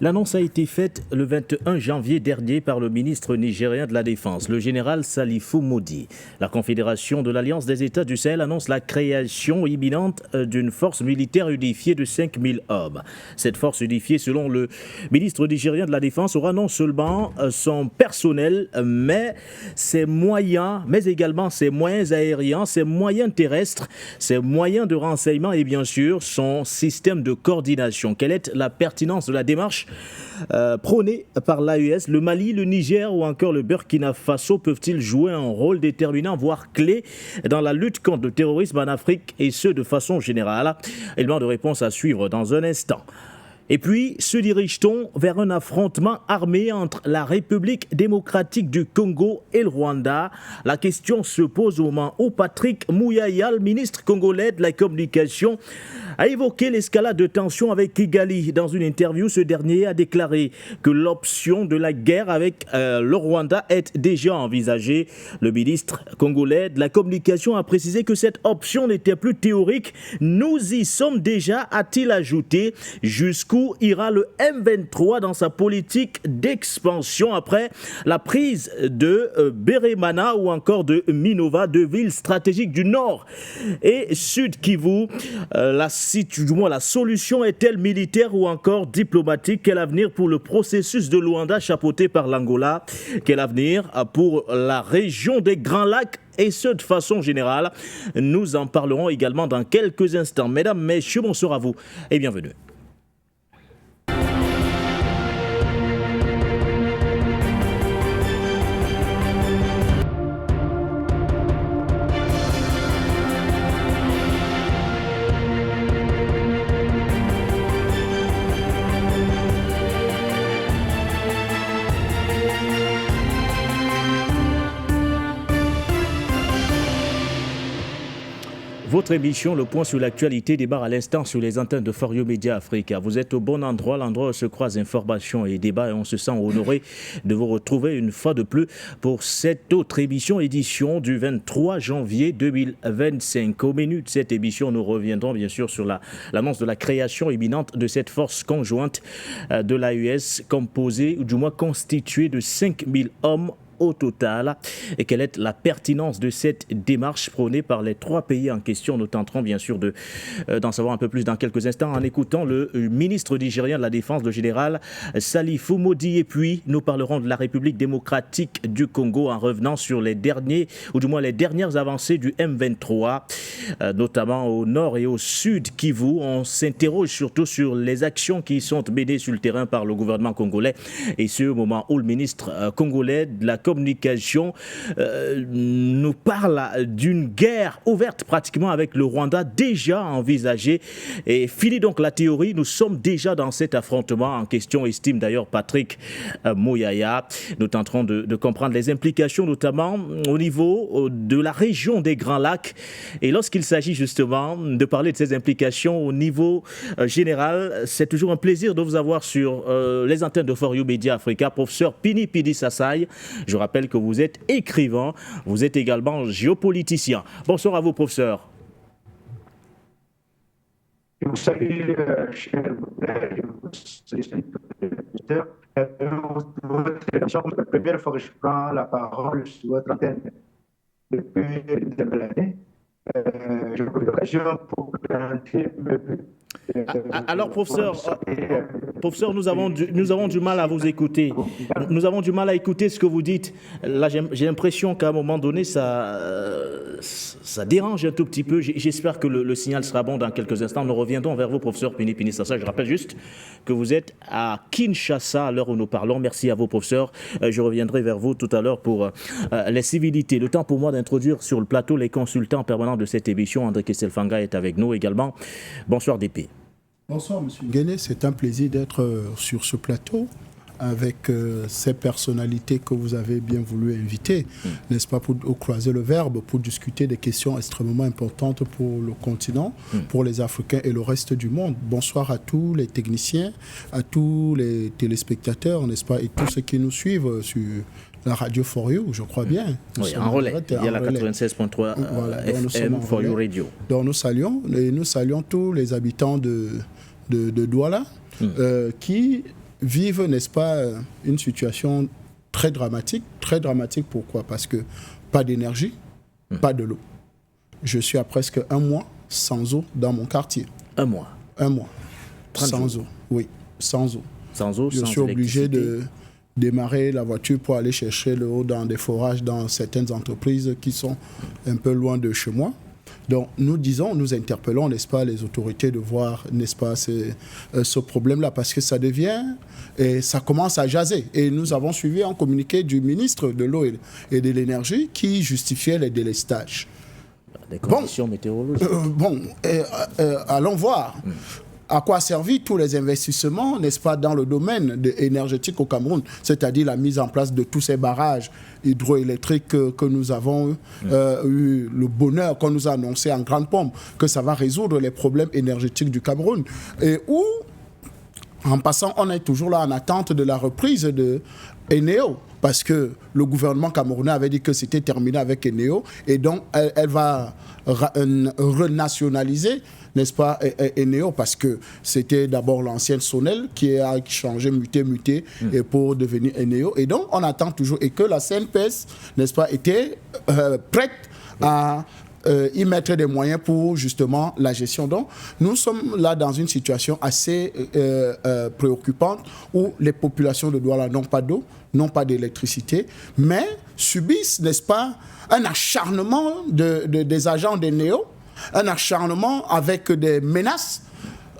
L'annonce a été faite le 21 janvier dernier par le ministre nigérien de la Défense, le général Salifou Modi. La Confédération de l'Alliance des États du Sahel annonce la création imminente d'une force militaire unifiée de 5000 hommes. Cette force unifiée, selon le ministre nigérien de la Défense, aura non seulement son personnel, mais ses moyens, mais également ses moyens aériens, ses moyens terrestres, ses moyens de renseignement et bien sûr son système de coordination. Quelle est la pertinence de la démarche prônée par l'AES? Le Mali, le Niger ou encore le Burkina Faso peuvent-ils jouer un rôle déterminant, voire clé, dans la lutte contre le terrorisme en Afrique et ce de façon générale? Élément de réponse à suivre dans un instant. Et puis, se dirige-t-on vers un affrontement armé entre la République démocratique du Congo et le Rwanda? La question se pose au moment où Patrick Muyaya, le ministre congolais de la communication, a évoqué l'escalade de tensions avec Kigali. Dans une interview, ce dernier a déclaré que l'option de la guerre avec le Rwanda est déjà envisagée. Le ministre congolais de la communication a précisé que cette option n'était plus théorique. Nous y sommes déjà, a-t-il ajouté, jusqu'où ira le M23 dans sa politique d'expansion après la prise de Beremana ou encore de Minova, deux villes stratégiques du Nord et Sud Kivu. La solution est-elle militaire ou encore diplomatique? Quel avenir pour le processus de Luanda chapeauté par l'Angola? Quel avenir pour la région des Grands Lacs? Et ce, de façon générale, nous en parlerons également dans quelques instants. Mesdames, messieurs, bonsoir à vous et bienvenue. Votre émission, le point sur l'actualité, débarre à l'instant sur les antennes de For You Media Africa. Vous êtes au bon endroit, l'endroit où se croisent information et débat, et on se sent honoré de vous retrouver une fois de plus pour cette autre édition du 23 janvier 2025. Au menu de cette émission, nous reviendrons bien sûr sur l'annonce de la création imminente de cette force conjointe de l'AES, composée, ou du moins constituée de 5000 hommes au total, et quelle est la pertinence de cette démarche prônée par les trois pays en question. Nous tenterons bien sûr d'en savoir un peu plus dans quelques instants en écoutant le ministre nigérien de la Défense, le général Salifou Modi, et puis nous parlerons de la République démocratique du Congo en revenant sur les derniers, ou du moins les dernières avancées du M23, notamment au nord et au sud Kivu. On s'interroge surtout sur les actions qui sont menées sur le terrain par le gouvernement congolais, et ce au moment où le ministre congolais de la communication nous parle d'une guerre ouverte pratiquement avec le Rwanda déjà envisagée. Et fini donc la théorie, nous sommes déjà dans cet affrontement en question, estime d'ailleurs Patrick Muyaya. Nous tenterons de comprendre les implications, notamment au niveau de la région des Grands Lacs. Et lorsqu'il s'agit justement de parler de ces implications au niveau général, c'est toujours un plaisir de vous avoir sur les antennes de For You Media Africa, professeur Pini Pidi Sassay. Je rappelle que vous êtes écrivain, vous êtes également géopoliticien. Bonsoir à vous, professeur. Je vous salue, cher c'est la première fois que je prends la parole sur votre antenne depuis des années. J'ai eu l'occasion pour présenter mes buts. Alors, professeur, nous avons du mal à vous écouter. Nous avons du mal à écouter ce que vous dites. Là, j'ai l'impression qu'à un moment donné, ça dérange un tout petit peu. J'espère que le signal sera bon dans quelques instants. Nous reviendrons vers vous, professeur Pini Sassay. Je rappelle juste que vous êtes à Kinshasa à l'heure où nous parlons. Merci à vous, professeur. Je reviendrai vers vous tout à l'heure pour les civilités. Le temps pour moi d'introduire sur le plateau les consultants permanents de cette émission. André Kesselfanga est avec nous également. Bonsoir, DP. Bonsoir, M. Guéné. C'est un plaisir d'être sur ce plateau avec ces personnalités que vous avez bien voulu inviter, n'est-ce pas, pour croiser le verbe, pour discuter des questions extrêmement importantes pour le continent, pour les Africains et le reste du monde. Bonsoir à tous les techniciens, à tous les téléspectateurs, n'est-ce pas, et tous ceux qui nous suivent sur la radio For You, je crois bien. Oui, en relais. Il y a la 96.3 voilà, FM For You Radio. Donc nous saluons tous les habitants de Douala qui vivent, n'est-ce pas, une situation très dramatique. Très dramatique, pourquoi? Parce que pas d'énergie, pas de l'eau. Je suis à presque un mois sans eau dans mon quartier. Un mois? Un mois. Sans eau, oui, sans eau. Sans eau, je sans suis obligé électricité. de démarrer la voiture pour aller chercher l'eau dans des forages dans certaines entreprises qui sont un peu loin de chez moi. Donc nous interpellons, n'est-ce pas, les autorités de voir, n'est-ce pas, ce problème-là, parce que ça devient, et ça commence à jaser. Et nous avons suivi un communiqué du ministre de l'eau et de l'énergie qui justifiait les délestages. Des conditions météorologiques. Allons voir. À quoi servent tous les investissements, n'est-ce pas, dans le domaine énergétique au Cameroun, c'est-à-dire la mise en place de tous ces barrages hydroélectriques que nous avons eu le bonheur qu'on nous a annoncé en grande pompe, que ça va résoudre les problèmes énergétiques du Cameroun. Et où, en passant, on est toujours là en attente de la reprise de Eneo, parce que le gouvernement camerounais avait dit que c'était terminé avec Eneo, et donc elle va renationaliser, n'est-ce pas, Eneo, parce que c'était d'abord l'ancienne Sonel qui a changé, muté, et pour devenir Eneo. Et donc, on attend toujours, et que la CNPS, n'est-ce pas, était prête à y mettre des moyens pour justement la gestion. Donc, nous sommes là dans une situation assez préoccupante où les populations de Douala n'ont pas d'eau, n'ont pas d'électricité, mais subissent, n'est-ce pas, un acharnement des agents des NEO, un acharnement avec des menaces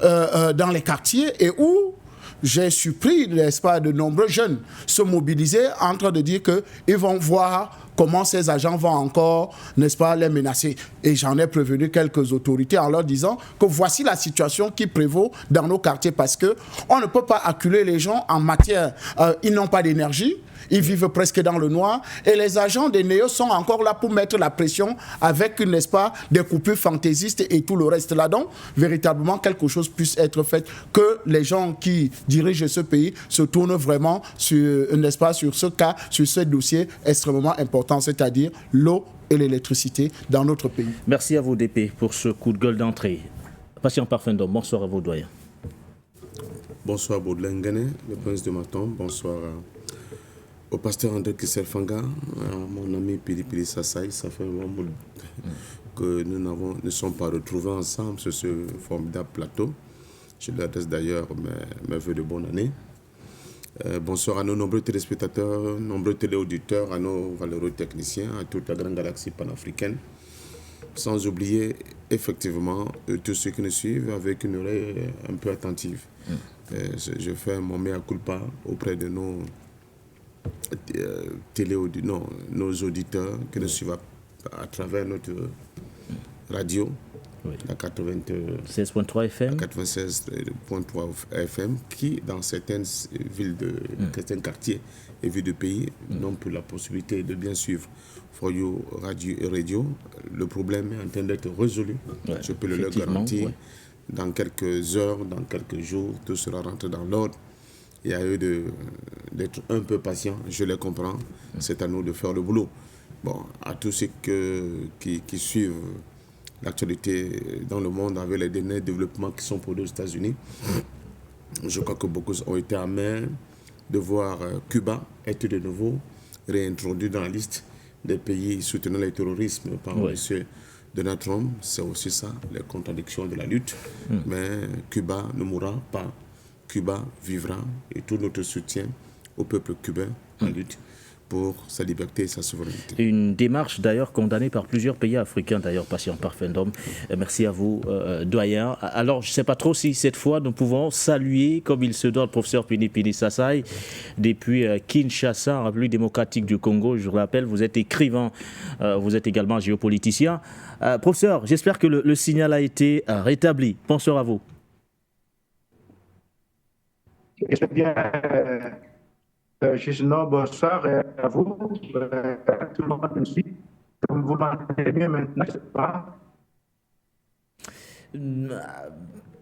dans les quartiers, et où j'ai surpris, n'est-ce pas, de nombreux jeunes se mobiliser en train de dire qu'ils vont voir comment ces agents vont encore, n'est-ce pas, les menacer. Et j'en ai prévenu quelques autorités en leur disant que voici la situation qui prévaut dans nos quartiers, parce qu'on ne peut pas acculer les gens en matière, ils n'ont pas d'énergie, ils vivent presque dans le noir, et les agents des NEO sont encore là pour mettre la pression avec, n'est-ce pas, des coupures fantaisistes et tout le reste là. Donc, véritablement, quelque chose puisse être fait, que les gens qui dirigent ce pays se tournent vraiment sur, n'est-ce pas, sur ce cas, sur ce dossier extrêmement important, c'est-à-dire l'eau et l'électricité dans notre pays. Merci à vous, DP, pour ce coup de gueule d'entrée. Patient Parfum d'Homme, bonsoir à vos doyens. Bonsoir Baudelaire Ngané, le prince de Maton. Bonsoir au pasteur André Kisselfanga, mon ami Pili Pili Sassai. Ça fait un moment que nous ne sommes pas retrouvés ensemble sur ce formidable plateau. Je lui adresse d'ailleurs mes vœux de bonne année. Bonsoir à nos nombreux téléspectateurs, nombreux téléauditeurs, à nos valeureux techniciens, à toute la grande galaxie panafricaine. Sans oublier effectivement tous ceux qui nous suivent avec une oreille un peu attentive. Je fais mon mea culpa auprès de nos nos auditeurs qui nous suivent à travers notre radio, la 96.3 FM. 96.3 FM, qui dans certaines villes de certains quartiers et villes de pays n'ont plus la possibilité de bien suivre For You Radio et Radio. Le problème est en train d'être résolu, je peux le leur garantir. Dans quelques heures, dans quelques jours, tout sera rentré dans l'ordre. Il y a eu d'être un peu patient, je les comprends. C'est à nous de faire le boulot. Bon, à tous ceux qui suivent l'actualité dans le monde avec les derniers développements qui sont produits aux États-Unis, je crois que beaucoup ont été amers de voir Cuba être de nouveau réintroduit dans la liste des pays soutenant le terrorisme par M. Donald Trump. C'est aussi ça, les contradictions de la lutte. Mais Cuba ne mourra pas. Cuba vivra, et tout notre soutien au peuple cubain en lutte pour sa liberté et sa souveraineté. Une démarche d'ailleurs condamnée par plusieurs pays africains, d'ailleurs, Patient Parfum d'Homme. Merci à vous, doyen. Alors, je ne sais pas trop si cette fois nous pouvons saluer, comme il se doit, le professeur Pili Pili Sassai, depuis Kinshasa, en République démocratique du Congo. Je vous rappelle, vous êtes écrivain, vous êtes également géopoliticien. Professeur, j'espère que le signal a été rétabli. Bonsoir à vous. Très bien, Gisno, bonsoir à vous, à tout le monde nous suit. Comme vous m'entendez bien maintenant, je ne sais pas.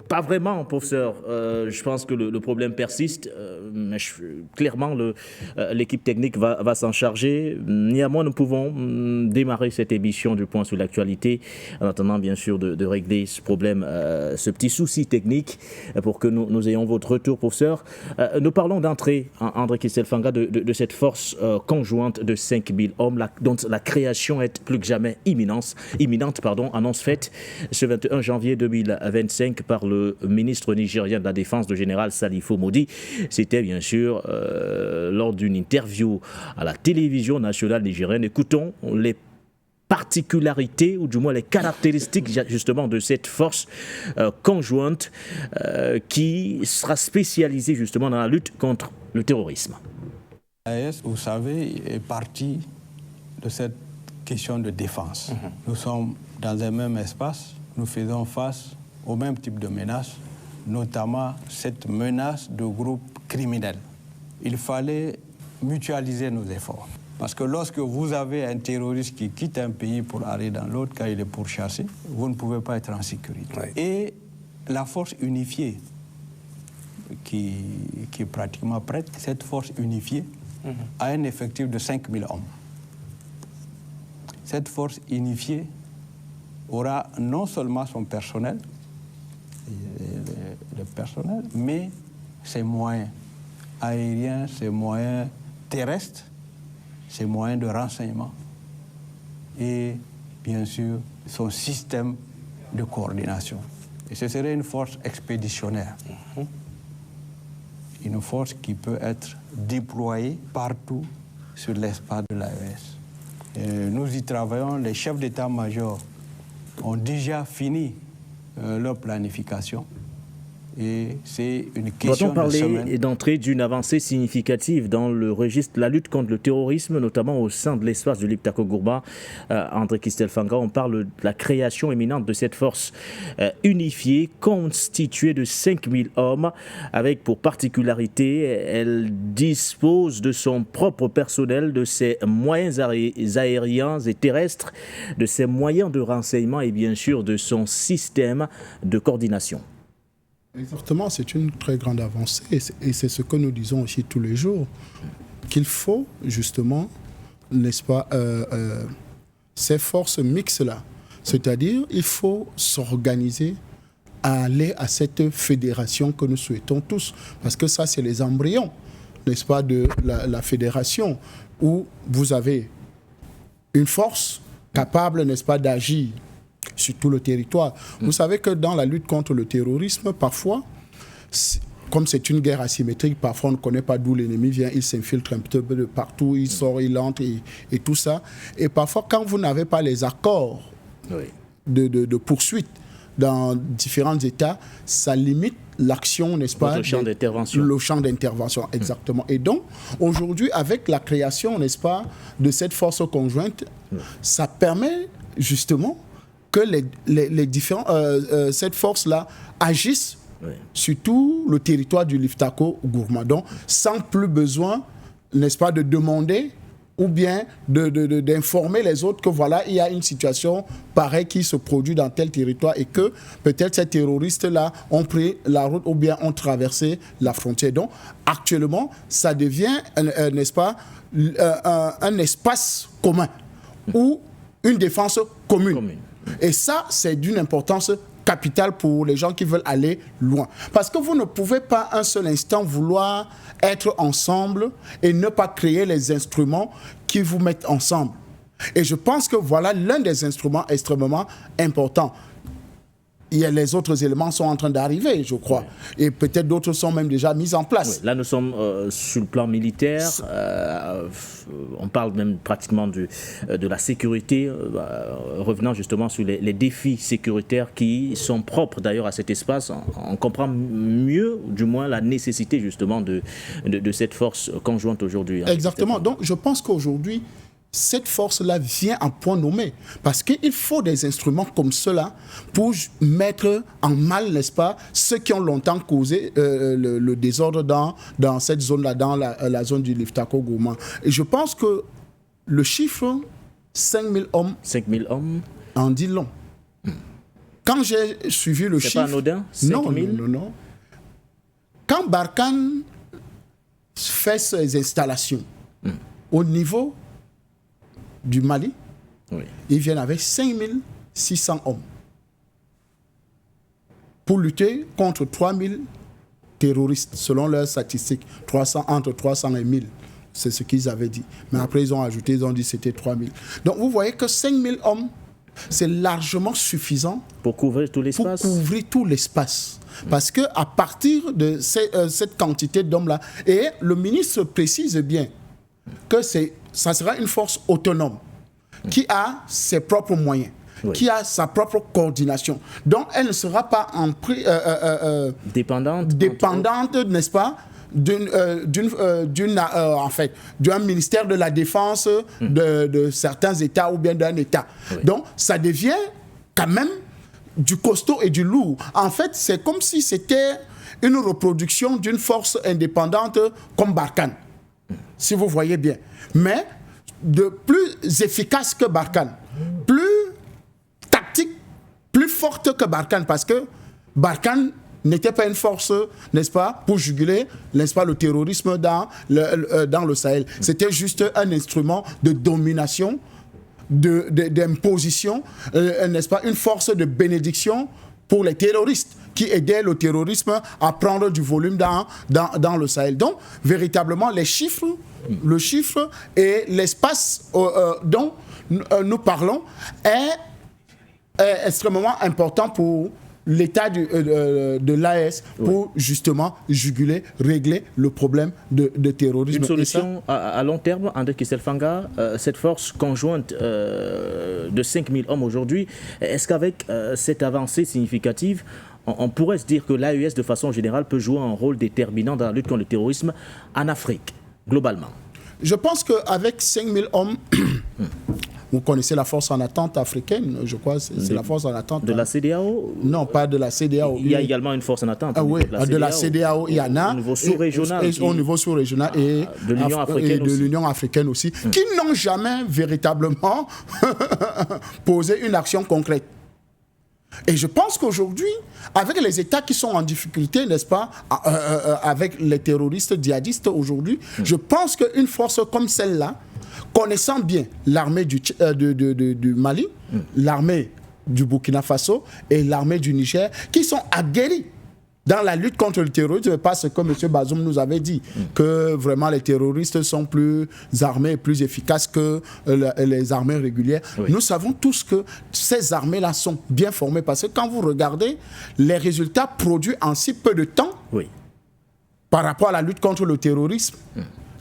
Pas vraiment, professeur. Je pense que le problème persiste, mais clairement, l'équipe technique va s'en charger. Néanmoins, nous pouvons démarrer cette émission du Point sur l'actualité, en attendant bien sûr de régler ce problème, ce petit souci technique, pour que nous ayons votre retour, professeur. Nous parlons d'entrée, André Kistel Fanga, de cette force conjointe de 5000 hommes, dont la création est plus que jamais imminente, annonce faite ce 21 janvier 2025 par le ministre nigérien de la Défense, le général Salifou Modi. C'était bien sûr lors d'une interview à la télévision nationale nigérienne. Écoutons les particularités ou du moins les caractéristiques justement de cette force conjointe qui sera spécialisée justement dans la lutte contre le terrorisme. L'AES, vous savez, est partie de cette question de défense. Nous sommes dans un même espace, nous faisons face au même type de menaces, notamment cette menace de groupes criminels. Il fallait mutualiser nos efforts. Parce que lorsque vous avez un terroriste qui quitte un pays pour aller dans l'autre, quand il est pourchassé, vous ne pouvez pas être en sécurité. Oui. Et la force unifiée, qui est pratiquement prête, cette force unifiée a un effectif de 5000 hommes. Cette force unifiée aura non seulement son personnel, le personnel, mais ses moyens aériens, ses moyens terrestres, ses moyens de renseignement et bien sûr son système de coordination. Et ce serait une force expéditionnaire, une force qui peut être déployée partout sur l'espace de l'AES. Nous y travaillons, les chefs d'état-major ont déjà fini leur planification et c'est une question de semaine. Doit-on parler d'entrée d'une avancée significative dans le registre de la lutte contre le terrorisme, notamment au sein de l'espace du Liptako-Gourma, André Kistel Fanga, on parle de la création imminente de cette force unifiée, constituée de 5000 hommes, avec pour particularité, elle dispose de son propre personnel, de ses moyens aériens et terrestres, de ses moyens de renseignement et bien sûr de son système de coordination. Exactement, c'est une très grande avancée et c'est ce que nous disons aussi tous les jours, qu'il faut justement, n'est-ce pas, ces forces mixtes-là. C'est-à-dire, il faut s'organiser à aller à cette fédération que nous souhaitons tous, parce que ça, c'est les embryons, n'est-ce pas, de la fédération, où vous avez une force capable, n'est-ce pas, d'agir sur tout le territoire. Vous savez que dans la lutte contre le terrorisme, parfois, comme c'est une guerre asymétrique, parfois on ne connaît pas d'où l'ennemi vient, il s'infiltre un peu de partout, il sort, il entre et tout ça. Et parfois, quand vous n'avez pas les accords de poursuite dans différents États, ça limite l'action, n'est-ce pas, le champ d'intervention. Le champ d'intervention, exactement. Et donc, aujourd'hui, avec la création, n'est-ce pas, de cette force conjointe, ça permet justement que cette force-là agisse sur tout le territoire du Liptako-Gourma. Donc, sans plus besoin, n'est-ce pas, de demander ou bien d'informer les autres que voilà, il y a une situation pareille qui se produit dans tel territoire et que peut-être ces terroristes-là ont pris la route ou bien ont traversé la frontière. Donc, actuellement, ça devient, n'est-ce pas, un espace commun ou une défense commune. Et ça, c'est d'une importance capitale pour les gens qui veulent aller loin. Parce que vous ne pouvez pas un seul instant vouloir être ensemble et ne pas créer les instruments qui vous mettent ensemble. Et je pense que voilà l'un des instruments extrêmement importants. Les autres éléments sont en train d'arriver, je crois. Et peut-être d'autres sont même déjà mis en place. Là, nous sommes sur le plan militaire. On parle même pratiquement de la sécurité, revenant justement sur les défis sécuritaires qui sont propres d'ailleurs à cet espace. On comprend mieux, du moins, la nécessité justement de cette force conjointe aujourd'hui. Exactement. Donc, je pense qu'aujourd'hui, cette force-là vient en point nommé. Parce qu'il faut des instruments comme cela pour mettre en mal, n'est-ce pas, ceux qui ont longtemps causé le désordre dans cette zone-là, dans la zone du Liptako-Gourma. Et je pense que le chiffre 5000 hommes, 5000 hommes en dit long. Quand j'ai suivi le chiffre... C'est pas anodin, 5 000? Non. Quand Barkhane fait ses installations au niveau du Mali, ils viennent avec 5600 hommes pour lutter contre 3000 terroristes, selon leurs statistiques. Entre 300 et 1000, c'est ce qu'ils avaient dit. Mais après, ils ont ajouté, ils ont dit que c'était 3000. Donc, vous voyez que 5000 hommes, c'est largement suffisant pour couvrir tout l'espace. Parce qu'à partir de cette quantité d'hommes-là, et le ministre précise bien que ça sera une force autonome qui a ses propres moyens, qui a sa propre coordination. Donc, elle ne sera pas dépendante, n'est-ce pas, d'un ministère de la Défense de certains États ou bien d'un État. Donc, ça devient quand même du costaud et du lourd. En fait, c'est comme si c'était une reproduction d'une force indépendante comme Barkhane, si vous voyez bien. Mais de plus efficace que Barkhane, plus tactique, plus forte que Barkhane, parce que Barkhane n'était pas une force, n'est-ce pas, pour juguler, n'est-ce pas, le terrorisme dans le Sahel. C'était juste un instrument de domination, d'imposition, n'est-ce pas, une force de bénédiction pour les terroristes qui aidaient le terrorisme à prendre du volume dans le Sahel. Donc, véritablement, le chiffre et l'espace dont nous parlons est extrêmement important pour l'État de l'AES pour justement juguler, régler le problème de terrorisme. Une solution à long terme, André Kisselfanga, cette force conjointe de 5000 hommes aujourd'hui, est-ce qu'avec cette avancée significative, on pourrait se dire que l'AES de façon générale peut jouer un rôle déterminant dans la lutte contre le terrorisme en Afrique, globalement? Je pense qu'avec 5000 hommes, vous connaissez la force en attente africaine, je crois, c'est la force en attente. De la CEDEAO? Non, pas de la CEDEAO. Il y a également une force en attente. Oui, de la CEDEAO, il y en a. Au niveau sous-régional. Au niveau sous-régional et de l'Union africaine aussi. Qui n'ont jamais véritablement posé une action concrète. Et je pense qu'aujourd'hui, avec les États qui sont en difficulté, n'est-ce pas, avec les terroristes djihadistes aujourd'hui, je pense qu'une force comme celle-là, connaissant bien l'armée du Mali, l'armée du Burkina Faso et l'armée du Niger, qui sont aguerris dans la lutte contre le terrorisme, parce que M. Bazoum nous avait dit que vraiment les terroristes sont plus armés, plus efficaces que les armées régulières. Nous savons tous que ces armées-là sont bien formées, parce que quand vous regardez les résultats produits en si peu de temps par rapport à la lutte contre le terrorisme,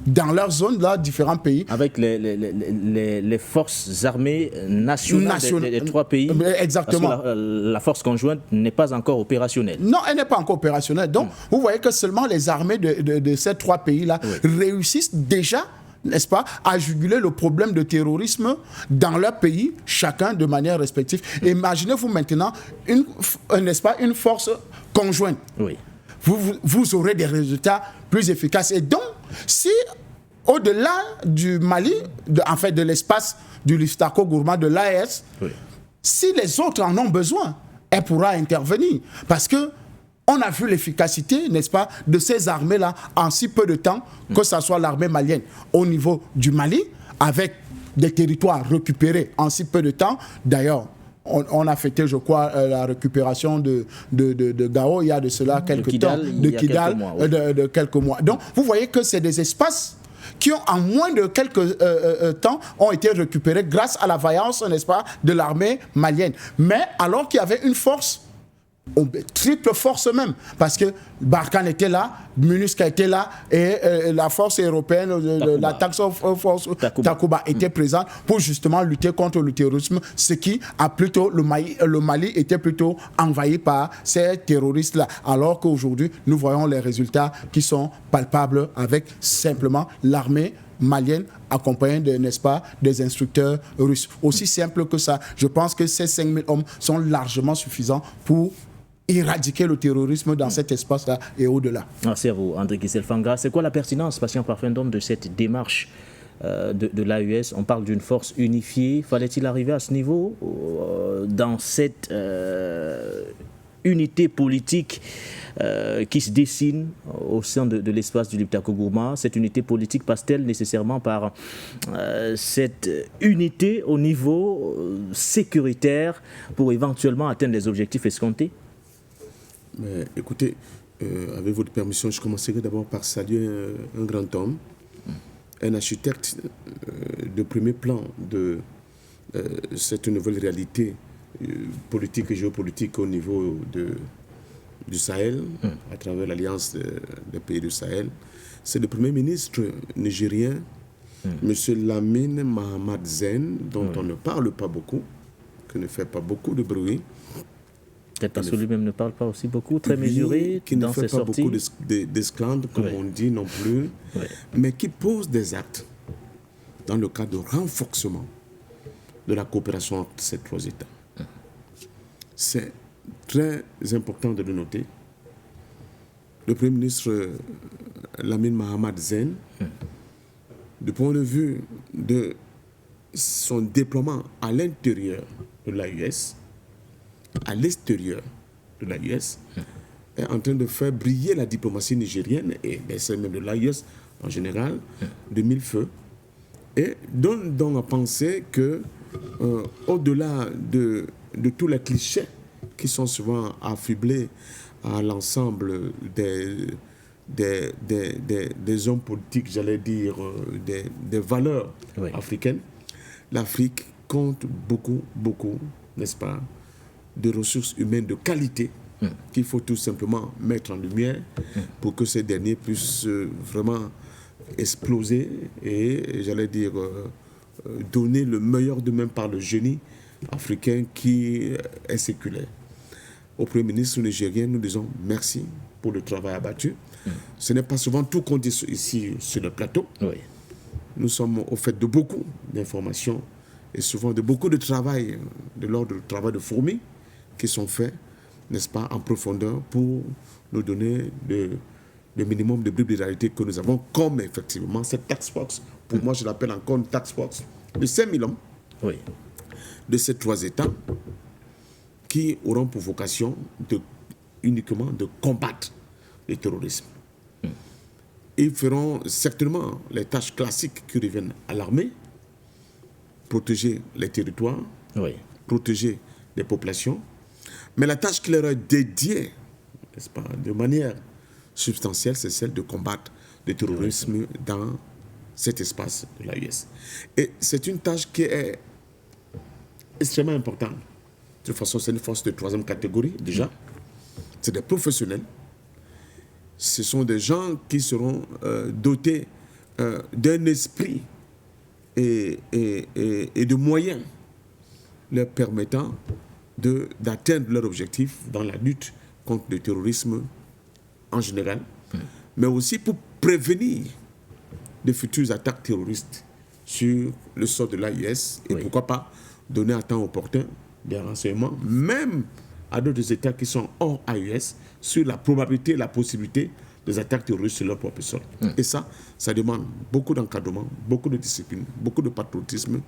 dans leur zone, là, différents pays. Avec les forces armées nationales des trois pays. Exactement. Parce que la force conjointe n'est pas encore opérationnelle. Non, elle n'est pas encore opérationnelle. Donc, vous voyez que seulement les armées de ces trois pays-là réussissent déjà, n'est-ce pas, à juguler le problème de terrorisme dans leur pays, chacun de manière respective. Imaginez-vous maintenant, n'est-ce pas, une force conjointe. Vous aurez des résultats plus efficaces. Et donc, si au-delà du Mali, de l'espace du Listako-Gourma, de l'AES, si les autres en ont besoin, elle pourra intervenir. Parce que on a vu l'efficacité, n'est-ce pas, de ces armées-là en si peu de temps, que ce soit l'armée malienne au niveau du Mali, avec des territoires récupérés en si peu de temps. D'ailleurs, on a fêté, je crois, la récupération de Gao il y a de cela quelques temps, de Kidal, de quelques mois. Donc, vous voyez que c'est des espaces qui ont, en moins de quelques temps, ont été récupérés grâce à la vaillance, n'est-ce pas, de l'armée malienne. Mais alors qu'il y avait une force, triple force même, parce que Barkhane était là, MINUSCA était là, et la force européenne, la Task Force Takuba était présente pour justement lutter contre le terrorisme, ce qui a plutôt, le Mali était plutôt envahi par ces terroristes-là, alors qu'aujourd'hui, nous voyons les résultats qui sont palpables avec simplement l'armée malienne accompagnée, n'est-ce pas, des instructeurs russes. Aussi simple que ça, je pense que ces 5000 hommes sont largement suffisants pour éradiquer le terrorisme dans cet espace-là et au-delà. Merci à vous, André Kisselfanga. C'est quoi la pertinence, patient parfum d'homme, de cette démarche de l'AES. On parle d'une force unifiée. Fallait-il arriver à ce niveau dans cette unité politique qui se dessine au sein de l'espace du Liptako Gourma? Cette unité politique passe-t-elle nécessairement par cette unité au niveau sécuritaire pour éventuellement atteindre les objectifs escomptés? Mais écoutez, avec votre permission, je commencerai d'abord par saluer un grand homme, un architecte de premier plan de cette nouvelle réalité politique et géopolitique au niveau du Sahel, à travers l'Alliance des pays du Sahel. C'est le Premier ministre nigérien, M. Lamine Mahamad Zen, dont on ne parle pas beaucoup, qui ne fait pas beaucoup de bruit. Peut-être parce que lui-même ne parle pas aussi beaucoup, très mesuré qui ne dans ses fait pas sorties. beaucoup d'esclandres, comme on dit non plus, mais qui pose des actes dans le cadre de renforcement de la coopération entre ces trois États. C'est très important de le noter. Le Premier ministre Lamine Mahamad Zen, du point de vue de son déploiement à l'intérieur de l'AES, à l'extérieur de l'AES, est en train de faire briller la diplomatie nigérienne et même de l'AES en général de mille feux, et donne donc à penser que au-delà de tous les clichés qui sont souvent affublés à l'ensemble des hommes politiques, j'allais dire, des valeurs africaines, l'Afrique compte beaucoup, n'est-ce pas, de ressources humaines de qualité qu'il faut tout simplement mettre en lumière pour que ces derniers puissent vraiment exploser et, j'allais dire, donner le meilleur d'eux-mêmes par le génie africain qui est séculaire. Au Premier ministre nigérien, nous disons merci pour le travail abattu. Ce n'est pas souvent tout qu'on dit ici sur le plateau. Nous sommes au fait de beaucoup d'informations et souvent de beaucoup de travail, de l'ordre du travail de fourmi, qui sont faits, n'est-ce pas, en profondeur pour nous donner le minimum de bribes de réalité que nous avons, comme effectivement cette task force. Pour moi, je l'appelle encore une task force de 5000 hommes de ces trois États qui auront pour vocation uniquement de combattre le terrorisme. Ils feront certainement les tâches classiques qui reviennent à l'armée, protéger les territoires, protéger les populations, mais la tâche qui leur est dédiée, n'est-ce pas, de manière substantielle, c'est celle de combattre le terrorisme dans cet espace de l'AES. Et c'est une tâche qui est extrêmement importante. De toute façon, c'est une force de troisième catégorie, déjà. C'est des professionnels. Ce sont des gens qui seront dotés d'un esprit et de moyens leur permettant d'atteindre leur objectif dans la lutte contre le terrorisme en général, mais aussi pour prévenir de futures attaques terroristes sur le sol de l'AIS et pourquoi pas donner à temps opportun des renseignements, même à d'autres États qui sont hors AES, sur la probabilité et la possibilité des attaques terroristes sur leur propre sol. Et ça demande beaucoup d'encadrement, beaucoup de discipline, beaucoup de patriotisme,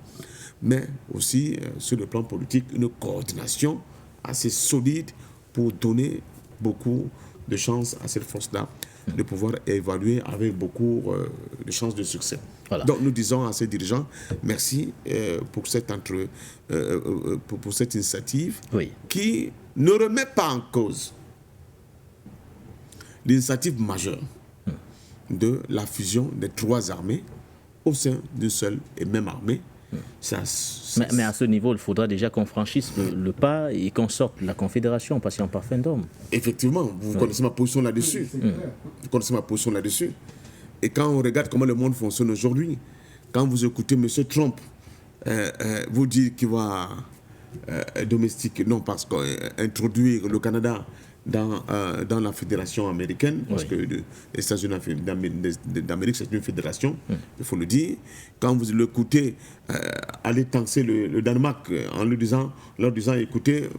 mais aussi, sur le plan politique, une coordination assez solide pour donner beaucoup de chances à cette force-là de pouvoir évaluer avec beaucoup de chances de succès. Voilà. Donc nous disons à ces dirigeants, merci pour cette initiative qui ne remet pas en cause l'initiative majeure de la fusion des trois armées au sein d'une seule et même armée. Mais à ce niveau, il faudra déjà qu'on franchisse le pas et qu'on sorte de la Confédération en passant par Fendom. Effectivement, vous connaissez ma position là-dessus. Vous connaissez ma position là-dessus. Et quand on regarde comment le monde fonctionne aujourd'hui, quand vous écoutez M. Trump vous dire qu'il va domestiquer, non, parce qu'introduire le Canada dans la fédération américaine, parce que les États-Unis d'Amérique, c'est une fédération, il faut le dire. Quand vous l'écoutez aller tancer le Danemark en leur disant écoutez,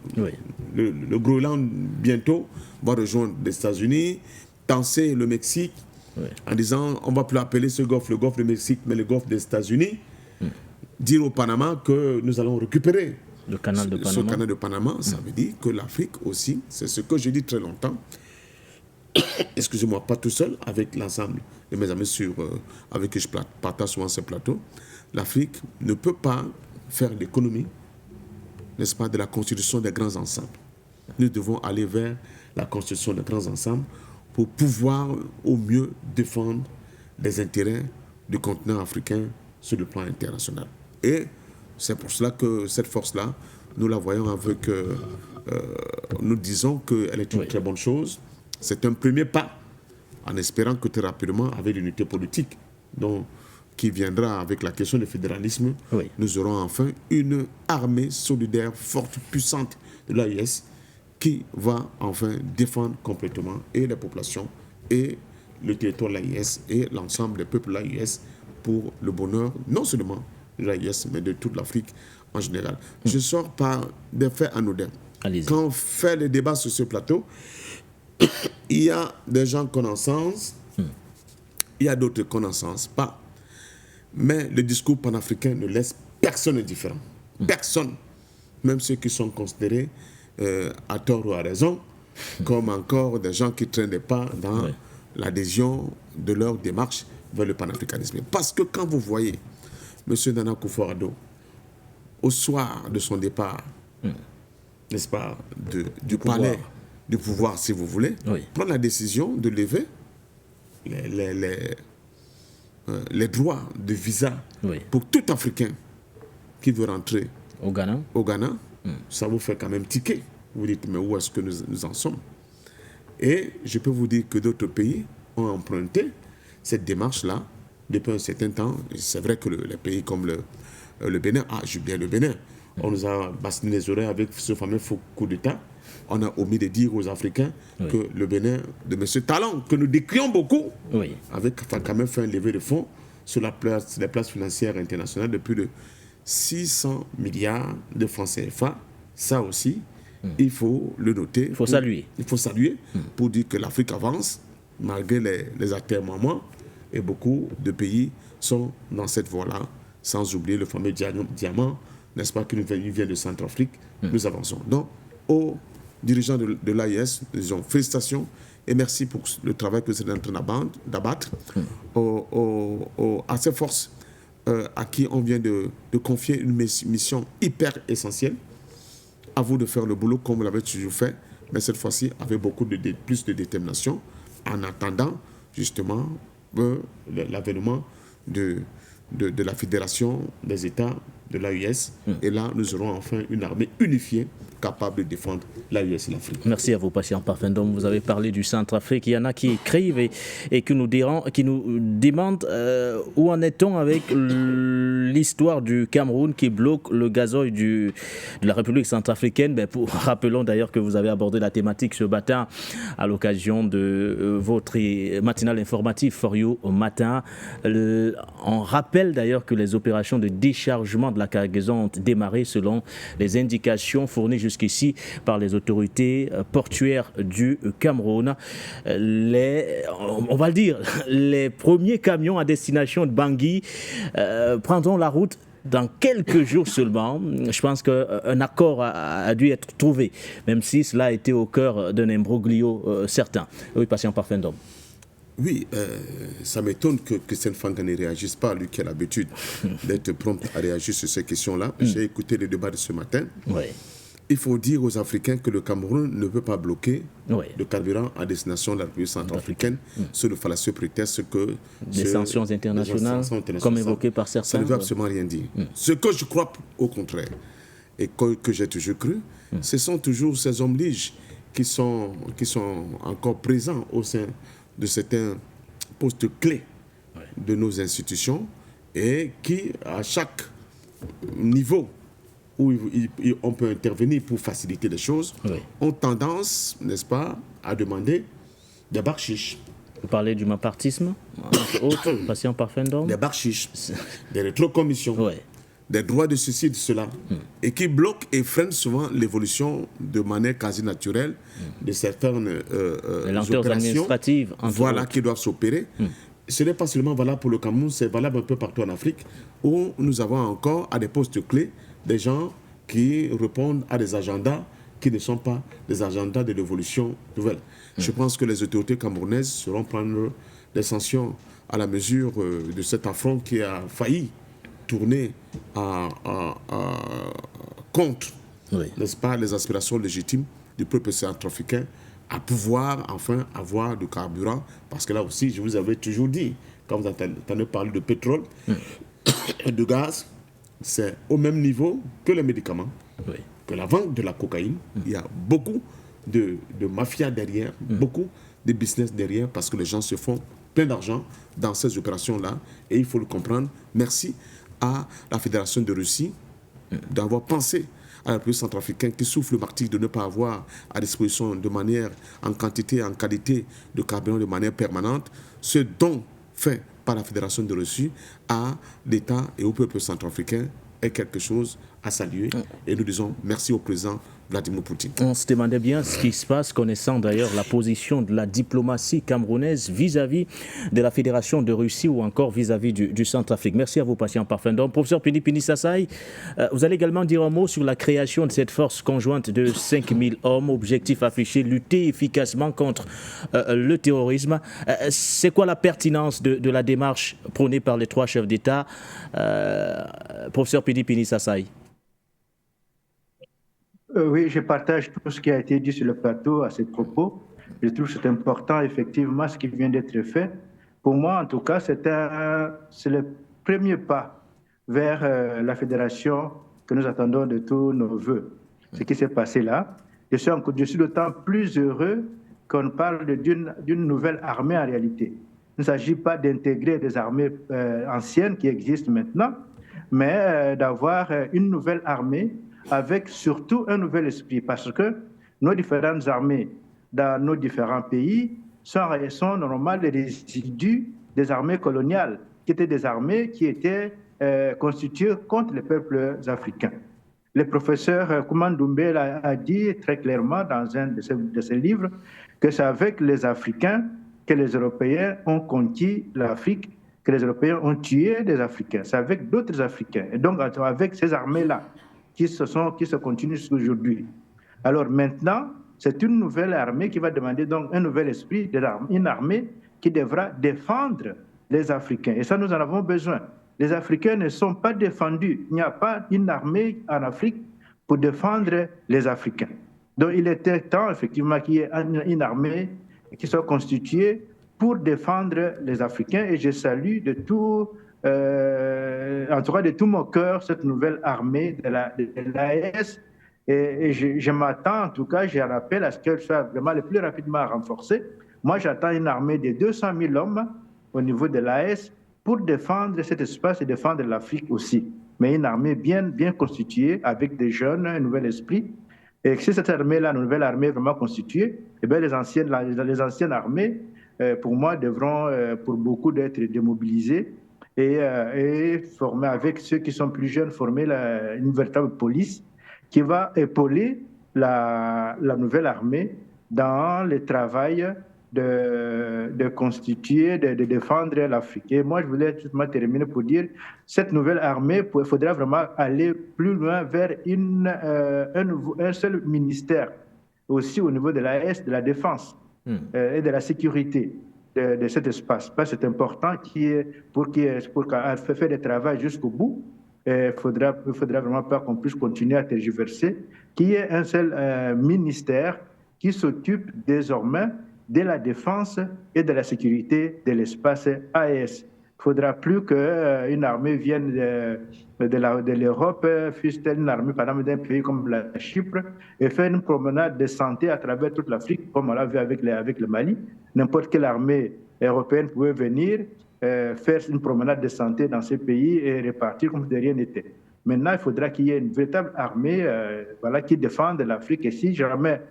le Groenland bientôt va rejoindre les États-Unis, tancer le Mexique, en disant on ne va plus appeler ce golfe le golfe du Mexique, mais le golfe des États-Unis, dire au Panama que nous allons récupérer le canal de Panama. Ce canal de Panama, ça veut dire que l'Afrique aussi, c'est ce que je dis très longtemps, excusez-moi, pas tout seul, avec l'ensemble de mes amis avec qui je partage souvent ce plateau, l'Afrique ne peut pas faire l'économie, n'est-ce pas, de la constitution des grands ensembles. Nous devons aller vers la constitution des grands ensembles pour pouvoir au mieux défendre les intérêts du continent africain sur le plan international. Et c'est pour cela que cette force-là, nous la voyons avec... nous disons qu'elle est une très bonne chose. C'est un premier pas, en espérant que très rapidement, avec l'unité politique qui viendra avec la question du fédéralisme, nous aurons enfin une armée solidaire, forte, puissante de l'AIS qui va enfin défendre complètement et les populations et le territoire de l'AIS et l'ensemble des peuples de l'AIS pour le bonheur, non seulement de l'AIS, mais de toute l'Afrique en général. Je sors par des faits anodins. Quand on fait les débats sur ce plateau, il y a des gens qu'on encense, il y a d'autres qu'on n'encense pas. Mais le discours panafricain ne laisse personne indifférent. Personne. Même ceux qui sont considérés à tort ou à raison, comme encore des gens qui ne traînaient pas dans l'adhésion de leur démarche vers le panafricanisme. Parce que quand vous voyez M. Nana Akufo-Addo, au soir de son départ, n'est-ce pas, du palais, du pouvoir, si vous voulez, prendre la décision de lever les droits de visa pour tout Africain qui veut rentrer au Ghana, ça vous fait quand même tiquer. Vous dites, mais où est-ce que nous en sommes? Et je peux vous dire que d'autres pays ont emprunté cette démarche-là depuis un certain temps. C'est vrai que les pays comme le Bénin, j'ai bien le Bénin, on nous a bassiné les oreilles avec ce fameux faux coup d'État. On a omis de dire aux Africains que le Bénin de M. Talon, que nous décrions beaucoup, avait quand même fait un levée de fonds sur les places financières internationales de plus de 600 milliards de francs CFA. Ça aussi, il faut le noter. Il faut saluer. Il faut saluer pour dire que l'Afrique avance, malgré les atermoiements, et beaucoup de pays sont dans cette voie-là, sans oublier le fameux diamant, n'est-ce pas, qui nous vient de Centrafrique. Nous avançons. Donc, aux dirigeants de l'AIS, nous disons félicitations et merci pour le travail que vous êtes en train d'abattre. À ces forces à qui on vient de confier une mission hyper essentielle, à vous de faire le boulot comme vous l'avez toujours fait, mais cette fois-ci avec beaucoup plus de détermination, en attendant justement l'avènement de la Fédération des États de l'AES. Et là, nous aurons enfin une armée unifiée capable de défendre l'AES et l'Afrique. Merci à vous, Patient Parfendom. Vous avez parlé du Centrafrique. Il y en a qui écrivent et qui nous demandent où en est-on avec l'histoire du Cameroun qui bloque le gazoil de la République centrafricaine. Rappelons d'ailleurs que vous avez abordé la thématique ce matin à l'occasion de votre matinale informative For You au matin. On rappelle d'ailleurs que les opérations de déchargement de la cargaison ont démarré selon les indications fournies jusqu'ici par les autorités portuaires du Cameroun. On va le dire, les premiers camions à destination de Bangui prendront la route dans quelques jours seulement. Je pense qu'un accord a dû être trouvé, même si cela a été au cœur d'un imbroglio certain. Oui, Patient Parfendom. Oui, ça m'étonne que Christian Fanga ne réagisse pas, lui qui a l'habitude d'être prompt à réagir sur ces questions-là. J'ai écouté le débat de ce matin. Il faut dire aux Africains que le Cameroun ne peut pas bloquer le carburant à destination de la République centrafricaine sur le fallacieux prétexte que... Des sanctions internationales, comme évoqué par certains. Ça ne veut absolument rien dire. Ce que je crois au contraire, et que j'ai toujours cru, ce sont toujours ces hommes liges qui sont encore présents au sein de certains postes clés de nos institutions et qui, à chaque niveau où on peut intervenir pour faciliter les choses, ont tendance, n'est-ce pas, à demander des bakshish. Vous parlez du mapartisme, entre autres, Patient Parfendom. Des bakshish, des rétrocommissions. des droits de ceci, de cela, et qui bloquent et freinent souvent l'évolution de manière quasi naturelle de certaines lenteurs opérations administratives, qui doivent s'opérer. Ce n'est pas seulement valable pour le Cameroun, c'est valable un peu partout en Afrique, où nous avons encore à des postes clés des gens qui répondent à des agendas qui ne sont pas des agendas de l'évolution nouvelle. Je pense que les autorités camerounaises sauront prendre des sanctions à la mesure de cet affront qui a failli tourner contre, n'est-ce pas, les aspirations légitimes du peuple centrafricain à pouvoir enfin avoir du carburant. Parce que là aussi, je vous avais toujours dit, quand vous entendez parler de pétrole et de gaz, c'est au même niveau que les médicaments, que la vente de la cocaïne. Il y a beaucoup de mafia derrière, beaucoup de business derrière, parce que les gens se font plein d'argent dans ces opérations-là. Et il faut le comprendre. Merci à la Fédération de Russie d'avoir pensé à la République centrafricaine qui souffre le martyre de ne pas avoir à disposition de manière, en quantité, en qualité de carburant de manière permanente, ce don fait par la Fédération de Russie à l'État et au peuple centrafricain est quelque chose à saluer. Et nous disons merci au président Vladimir Poutine. On se demandait bien ce qui se passe, connaissant d'ailleurs la position de la diplomatie camerounaise vis-à-vis de la Fédération de Russie ou encore vis-à-vis du Centrafrique. Merci à vous, patient parfum d'homme. Professeur Pini Sassay, vous allez également dire un mot sur la création de cette force conjointe de 5000 hommes, objectif affiché, lutter efficacement contre le terrorisme. C'est quoi la pertinence de la démarche prônée par les trois chefs d'État? Professeur Pini Sassay. Oui, je partage tout ce qui a été dit sur le plateau à ce propos. Je trouve que c'est important, effectivement, ce qui vient d'être fait. Pour moi, en tout cas, c'est le premier pas vers la fédération que nous attendons de tous nos voeux. Ce qui s'est passé là, je suis d'autant plus heureux qu'on parle d'une nouvelle armée en réalité. Il ne s'agit pas d'intégrer des armées anciennes qui existent maintenant, mais d'avoir une nouvelle armée avec surtout un nouvel esprit, parce que nos différentes armées dans nos différents pays sont normalement des résidus des armées coloniales, qui étaient des armées qui étaient constituées contre les peuples africains. Le professeur Kouma Doumbé a dit très clairement dans un de ses livres que c'est avec les Africains que les Européens ont conquis l'Afrique, que les Européens ont tué des Africains. C'est avec d'autres Africains. Et donc avec ces armées-là, qui se continuent jusqu'aujourd'hui. Alors maintenant, c'est une nouvelle armée qui va demander donc un nouvel esprit, une armée qui devra défendre les Africains. Et ça, nous en avons besoin. Les Africains ne sont pas défendus. Il n'y a pas une armée en Afrique pour défendre les Africains. Donc il était temps, effectivement, qu'il y ait une armée qui soit constituée pour défendre les Africains. Et je salue de tout... en tout cas de tout mon cœur, cette nouvelle armée de l'AES. Et je m'attends, en tout cas, je rappelle à ce qu'elle soit vraiment le plus rapidement renforcée. Moi, j'attends une armée de 200 000 hommes au niveau de l'AES pour défendre cet espace et défendre l'Afrique aussi. Mais une armée bien constituée, avec des jeunes, un nouvel esprit. Et si cette armée-là, une nouvelle armée vraiment constituée, eh bien, les anciennes armées, pour moi, devront, pour beaucoup, d'être démobilisées. Et former avec ceux qui sont plus jeunes, former une véritable police qui va épauler la nouvelle armée dans le travail de constituer, de défendre l'Afrique. Et moi, je voulais justement terminer pour dire, cette nouvelle armée, il faudra vraiment aller plus loin vers un seul ministère, aussi au niveau de l'AS, de la défense et de la sécurité de cet espace. C'est important pour faire le travail jusqu'au bout. Il faudra vraiment pas qu'on puisse continuer à tergiverser, qu'il y ait un seul ministère qui s'occupe désormais de la défense et de la sécurité de l'espace AES. Il ne faudra plus qu'une armée vienne de l'Europe, fût-elle une armée, par exemple, d'un pays comme la Chypre, et faire une promenade de santé à travers toute l'Afrique, comme on l'a vu avec le Mali. N'importe quelle armée européenne pouvait venir faire une promenade de santé dans ces pays et repartir comme si de rien n'était. Maintenant, il faudra qu'il y ait une véritable armée qui défende l'Afrique. Et si jamais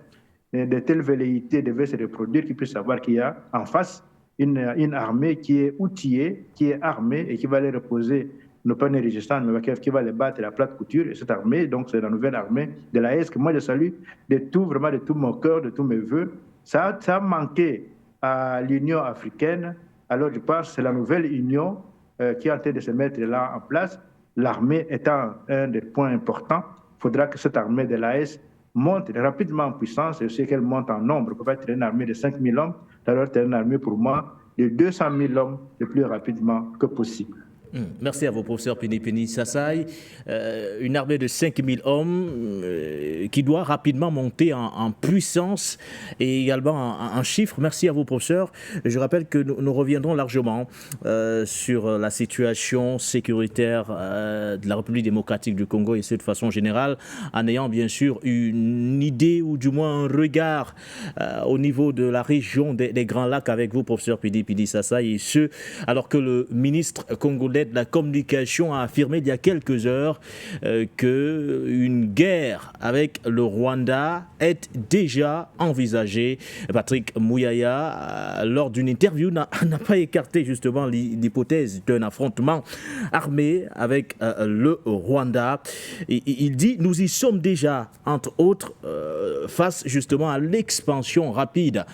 de telles velléités devaient se reproduire, qu'il puisse savoir qu'il y a en face une armée qui est outillée, qui est armée et qui va aller reposer ne pas une résistance, mais qui va les battre à la plate couture. Et cette armée, donc c'est la nouvelle armée de l'AES que moi je salue de tout mon cœur, de tous mes voeux. Ça a manqué à l'Union africaine. Alors je pense que c'est la nouvelle Union qui est en train de se mettre là en place. L'armée étant un des points importants, il faudra que cette armée de l'AES monte rapidement en puissance et aussi qu'elle monte en nombre. Il ne peut pas être une armée de 5 000 hommes, alors c'est une armée pour moi de 200 000 hommes le plus rapidement que possible. Merci à vous, professeur Pini Sassay. Une armée de 5 000 hommes qui doit rapidement monter en puissance et également en chiffres. Merci à vous, professeur. Je rappelle que nous reviendrons largement sur la situation sécuritaire de la République démocratique du Congo et ce de façon générale, en ayant bien sûr une idée ou du moins un regard au niveau de la région des Grands Lacs avec vous, professeur Pini Sassay, et ce, alors que le ministre congolais de la communication a affirmé il y a quelques heures qu'une guerre avec le Rwanda est déjà envisagée. Patrick Mouyaya, lors d'une interview, n'a pas écarté justement l'hypothèse d'un affrontement armé avec le Rwanda. Et il dit, nous y sommes déjà, entre autres, face justement à l'expansion rapide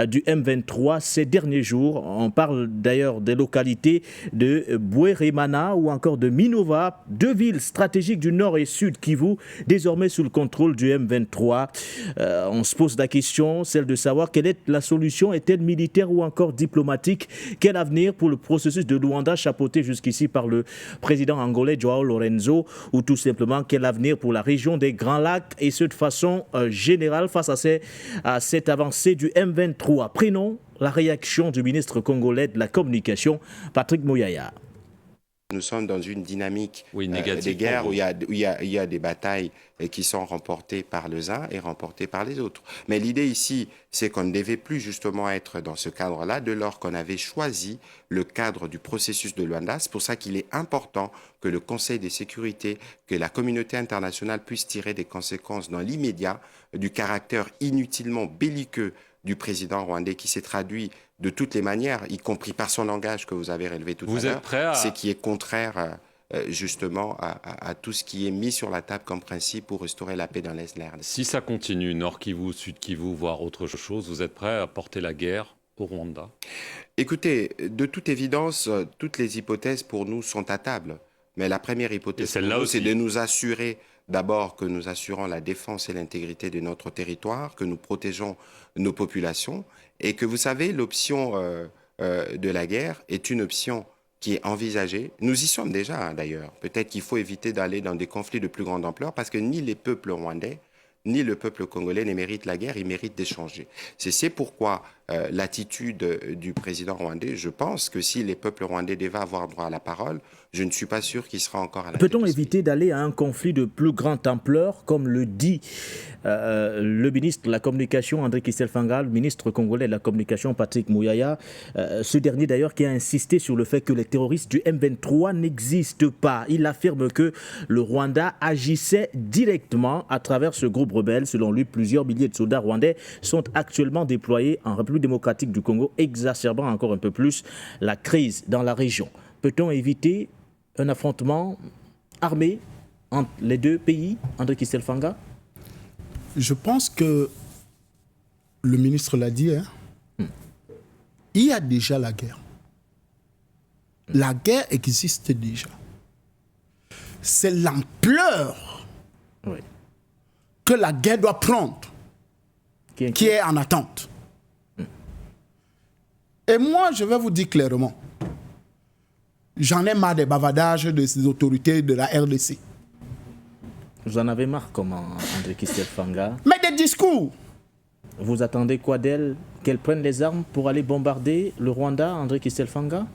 du M23 ces derniers jours. On parle d'ailleurs des localités de Bweremana ou encore de Minova, deux villes stratégiques du nord et sud Kivu, désormais sous le contrôle du M23. On se pose la question, celle de savoir quelle est la solution, est-elle militaire ou encore diplomatique? Quel avenir pour le processus de Luanda chapeauté jusqu'ici par le président angolais Joao Lorenzo, ou tout simplement quel avenir pour la région des Grands Lacs et ce de façon générale face à cette avancée du M23. Prenons la réaction du ministre congolais de la communication, Patrick Mouyaya. Nous sommes dans une dynamique des guerres où il y a des batailles qui sont remportées par les uns et remportées par les autres. Mais l'idée ici, c'est qu'on ne devait plus justement être dans ce cadre-là, dès lors qu'on avait choisi le cadre du processus de Luanda. C'est pour ça qu'il est important que le Conseil de sécurité, que la communauté internationale puisse tirer des conséquences dans l'immédiat du caractère inutilement belliqueux du président rwandais qui s'est traduit de toutes les manières, y compris par son langage que vous avez relevé tout à l'heure, c'est qui est contraire justement à tout ce qui est mis sur la table comme principe pour restaurer la paix dans l'Est de la RDC. Si ça continue, Nord Kivu, Sud Kivu, voire autre chose, vous êtes prêt à porter la guerre au Rwanda? Écoutez, de toute évidence, toutes les hypothèses pour nous sont à table. Mais la première hypothèse, c'est de nous assurer d'abord que nous assurons la défense et l'intégrité de notre territoire, que nous protégeons nos populations et que, vous savez, l'option de la guerre est une option qui est envisagée. Nous y sommes déjà, d'ailleurs. Peut-être qu'il faut éviter d'aller dans des conflits de plus grande ampleur parce que ni les peuples rwandais ni le peuple congolais ne méritent la guerre, ils méritent d'échanger. C'est pourquoi l'attitude du président rwandais, je pense que si les peuples rwandais devaient avoir droit à la parole, je ne suis pas sûr qu'il sera encore à la tête. Peut-on éviter d'aller à un conflit de plus grande ampleur, comme le dit le ministre de la Communication, André Kistelfanga, le ministre congolais de la Communication, Patrick Mouyaya, ce dernier d'ailleurs qui a insisté sur le fait que les terroristes du M23 n'existent pas. Il affirme que le Rwanda agissait directement à travers ce groupe rebelle. Selon lui, plusieurs milliers de soldats rwandais sont actuellement déployés en République démocratique du Congo, exacerbant encore un peu plus la crise dans la région. Peut-on éviter un affrontement armé entre les deux pays, André Kistelfanga? Je pense que le ministre l'a dit, il y a déjà la guerre. La guerre existe déjà. C'est l'ampleur que la guerre doit prendre qui est en attente. Et moi, je vais vous dire clairement, j'en ai marre des bavardages de ces autorités de la RDC. Vous en avez marre, comment, André Kistelfanga? Mais des discours. Vous attendez quoi d'elle? Qu'elle prenne les armes pour aller bombarder le Rwanda, André Kistelfanga?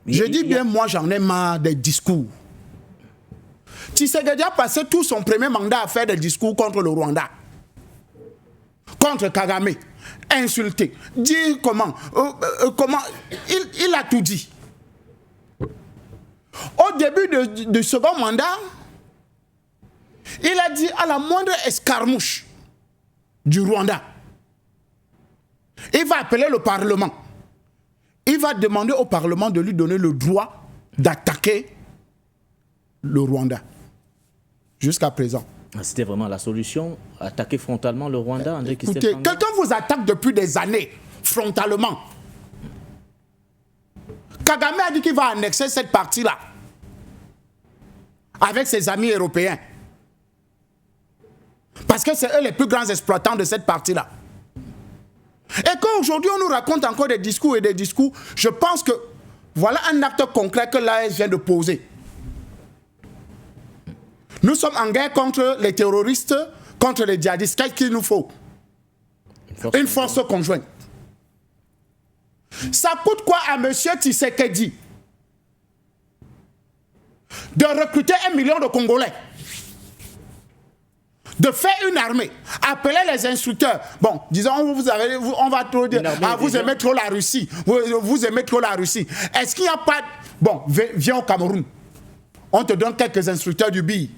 Je dis bien, moi, j'en ai marre des discours. Tshisekedi a passé tout son premier mandat à faire des discours contre le Rwanda. Contre Kagame. Insulter. Dire comment. Il a tout dit. Au début du second mandat, il a dit à la moindre escarmouche du Rwanda, il va appeler le Parlement. Il va demander au Parlement de lui donner le droit d'attaquer le Rwanda. Jusqu'à présent. C'était vraiment la solution, attaquer frontalement le Rwanda, André Kistel Écoutez, Fanga? quelqu'un vous attaque depuis des années, frontalement. Kagame a dit qu'il va annexer cette partie-là, avec ses amis européens. Parce que c'est eux les plus grands exploitants de cette partie-là. Et qu'aujourd'hui, on nous raconte encore des discours et des discours, je pense que voilà un acte concret que l'AS vient de poser. Nous sommes en guerre contre les terroristes, contre les djihadistes. Qu'est-ce qu'il nous faut? Une force conjointe. Ça coûte quoi à M. Tshisekedi de recruter 1 million de Congolais, de faire une armée, appeler les instructeurs? Bon, disons, on va trop dire, vous aimez trop la Russie, vous aimez trop la Russie. Est-ce qu'il n'y a pas... Bon, viens au Cameroun, on te donne quelques instructeurs du BI.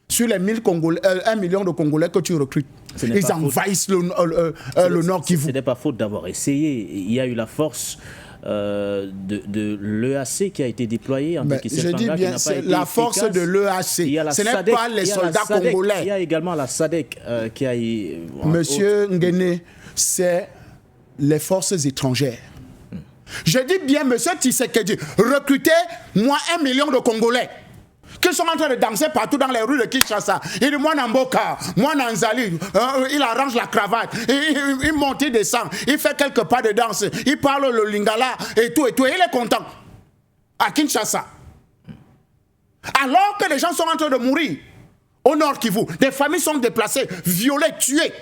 Sur les 1 million de Congolais que tu recrutes, ils envahissent le Nord Kivu. Ce n'est pas faute d'avoir essayé. Il y a eu la force de l'EAC qui a été déployée. Je dis bien, c'est la force de l'EAC. Ce n'est pas les soldats congolais. Il y a également la SADC qui a eu... Monsieur Nguéné, c'est les forces étrangères. Je dis bien, monsieur Tshisekedi, recrutez-moi 1 million de Congolais qui sont en train de danser partout dans les rues de Kinshasa. Il dit, moi, Namboka, moi, Nanzali, il arrange la cravate, il monte, il descend, il fait quelques pas de danse, il parle le lingala et tout, et il est content. À Kinshasa. Alors que les gens sont en train de mourir au Nord Kivu, des familles sont déplacées, violées, tuées.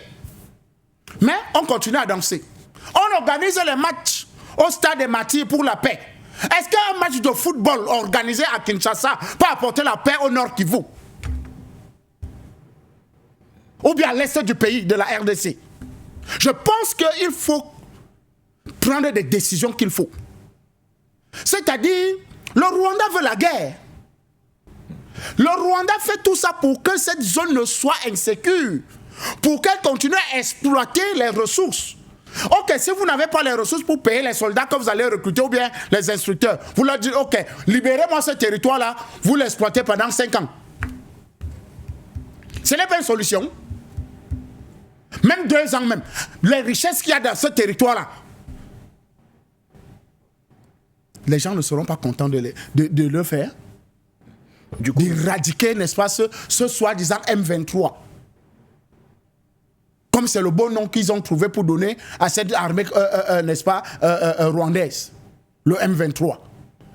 Mais on continue à danser. On organise les matchs au stade des Martyrs pour la paix. Est-ce qu'un match de football organisé à Kinshasa peut apporter la paix au Nord Kivu? Ou bien à l'est du pays, de la RDC? Je pense qu'il faut prendre des décisions qu'il faut. C'est-à-dire, le Rwanda veut la guerre. Le Rwanda fait tout ça pour que cette zone ne soit insécure, pour qu'elle continue à exploiter les ressources. Ok, si vous n'avez pas les ressources pour payer les soldats que vous allez recruter ou bien les instructeurs, vous leur dites, ok, libérez-moi ce territoire-là, vous l'exploitez pendant 5 ans. Ce n'est pas une solution. Même 2 ans même. Les richesses qu'il y a dans ce territoire-là, les gens ne seront pas contents de le faire. D'éradiquer, n'est-ce pas, ce soi-disant M23. Comme c'est le bon nom qu'ils ont trouvé pour donner à cette armée, n'est-ce pas, rwandaise, le M23.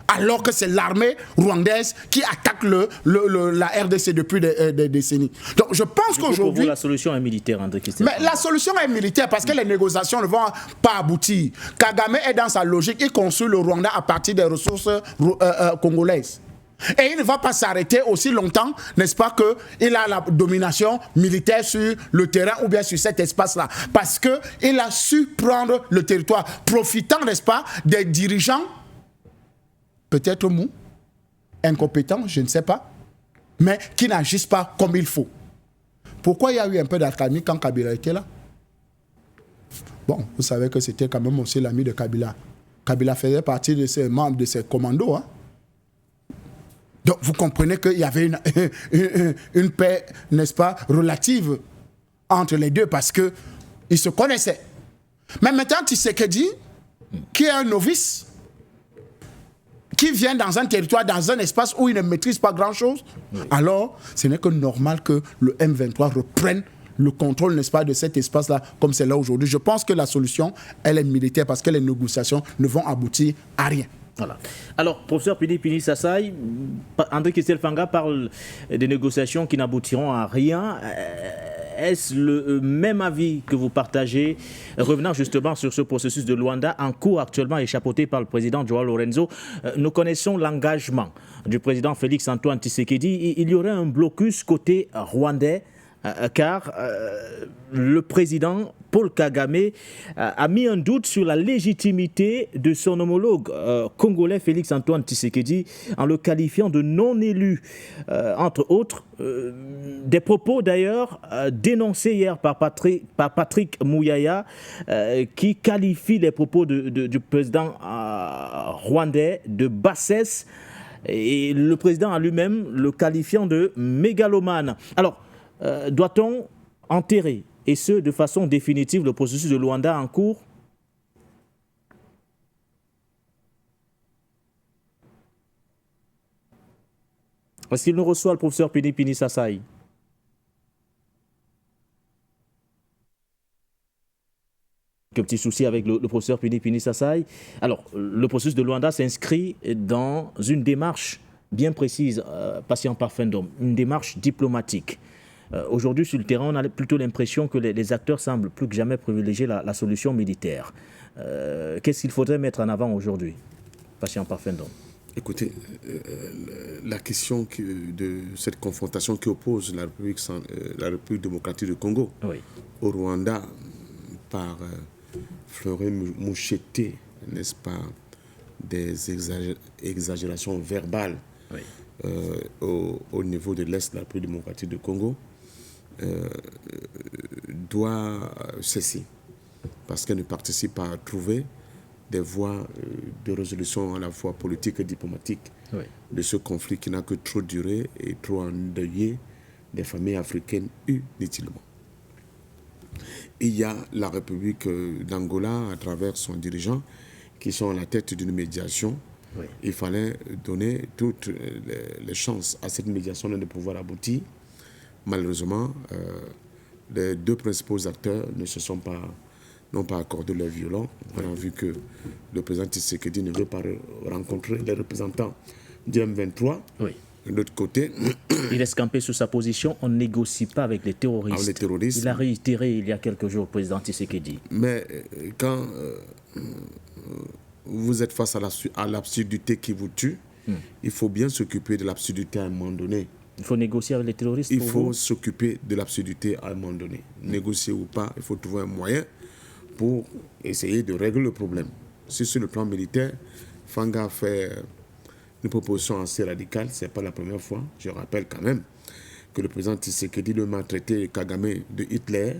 Alors que c'est l'armée rwandaise qui attaque la RDC depuis des décennies. Donc je pense qu'aujourd'hui... Pour vous, la solution est militaire, André Kistel. Mais la solution est militaire parce que les négociations ne vont pas aboutir. Kagame est dans sa logique, il construit le Rwanda à partir des ressources congolaises. Et il ne va pas s'arrêter aussi longtemps, n'est-ce pas, qu'il a la domination militaire sur le terrain ou bien sur cet espace-là. Parce qu'il a su prendre le territoire, profitant, n'est-ce pas, des dirigeants, peut-être mous, incompétents, je ne sais pas, mais qui n'agissent pas comme il faut. Pourquoi il y a eu un peu d'accalmie quand Kabila était là? Bon, vous savez que c'était quand même aussi l'ami de Kabila. Kabila faisait partie de ses membres, de ses commandos, hein. Donc, vous comprenez qu'il y avait une paix, n'est-ce pas, relative entre les deux parce qu'ils se connaissaient. Mais maintenant, Tshisekedi, qui est un novice, qui vient dans un territoire, dans un espace où il ne maîtrise pas grand-chose, alors ce n'est que normal que le M23 reprenne le contrôle, n'est-ce pas, de cet espace-là, comme c'est là aujourd'hui. Je pense que la solution, elle est militaire parce que les négociations ne vont aboutir à rien. Voilà. Alors, professeur Pini Sassay, André Kistel Fanga parle des négociations qui n'aboutiront à rien. Est-ce le même avis que vous partagez, revenant justement sur ce processus de Luanda en cours actuellement et chapeauté par le président Joao Lorenzo? Nous connaissons l'engagement du président Félix Antoine Tshisekedi. Il y aurait un blocus côté rwandais, car le président Paul Kagame a mis un doute sur la légitimité de son homologue congolais Félix Antoine Tshisekedi en le qualifiant de non élu, entre autres. Des propos d'ailleurs dénoncés hier par Patrick Mouyaya, qui qualifie les propos du président rwandais de bassesse Et le président a lui-même le qualifiant de mégalomane. Alors, doit-on enterrer, et ce de façon définitive, le processus de Luanda en cours? Est-ce qu'il nous reçoit, le professeur Pini Sasai? Quelques petits soucis avec le professeur Pini Sasai. Alors, le processus de Luanda s'inscrit dans une démarche bien précise, patient Parfendom, une démarche diplomatique. Aujourd'hui, sur le terrain, on a plutôt l'impression que les acteurs semblent plus que jamais privilégier la solution militaire. Qu'est-ce qu'il faudrait mettre en avant aujourd'hui, patient Parfendom? Écoutez, la question de cette confrontation qui oppose la République démocratique du Congo au Rwanda par Fleury Moucheté, n'est-ce pas, des exagérations verbales au niveau de l'Est de la République démocratique du Congo, doit cesser parce qu'elle ne participe pas à trouver des voies de résolution à la fois politique et diplomatique de ce conflit qui n'a que trop duré et trop endeuillé des familles africaines inutilement. Il y a la République d'Angola à travers son dirigeant qui sont à la tête d'une médiation. Il fallait donner toutes les chances à cette médiation de pouvoir aboutir. Malheureusement, les deux principaux acteurs n'ont pas accordé leur violon. On a vu que le président Tshisekedi ne veut pas rencontrer les représentants du M23. De l'autre côté, il reste campé sur sa position. On ne négocie pas avec les terroristes. Il a réitéré il y a quelques jours le président Tshisekedi. Mais quand vous êtes face à l'absurdité qui vous tue, il faut bien s'occuper de l'absurdité à un moment donné. Il faut négocier avec les terroristes. Il faut s'occuper de l'absurdité à un moment donné. Négocier ou pas, il faut trouver un moyen pour essayer de régler le problème. Si sur le plan militaire, Fanga fait une proposition assez radicale, ce n'est pas la première fois. Je rappelle quand même que le président Tshisekedi le maltraitait Kagame de Hitler,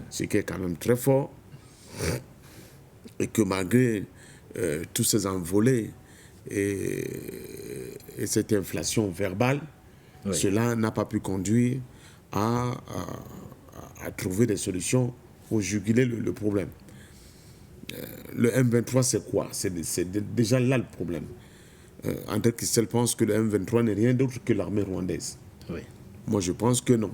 ce qui est quand même très fort, et que malgré tous ces envolées et cette inflation verbale, cela n'a pas pu conduire à trouver des solutions pour juguler le problème. Le M23, c'est quoi? C'est déjà là le problème. André Christel pense que le M23 n'est rien d'autre que l'armée rwandaise. Moi, je pense que non.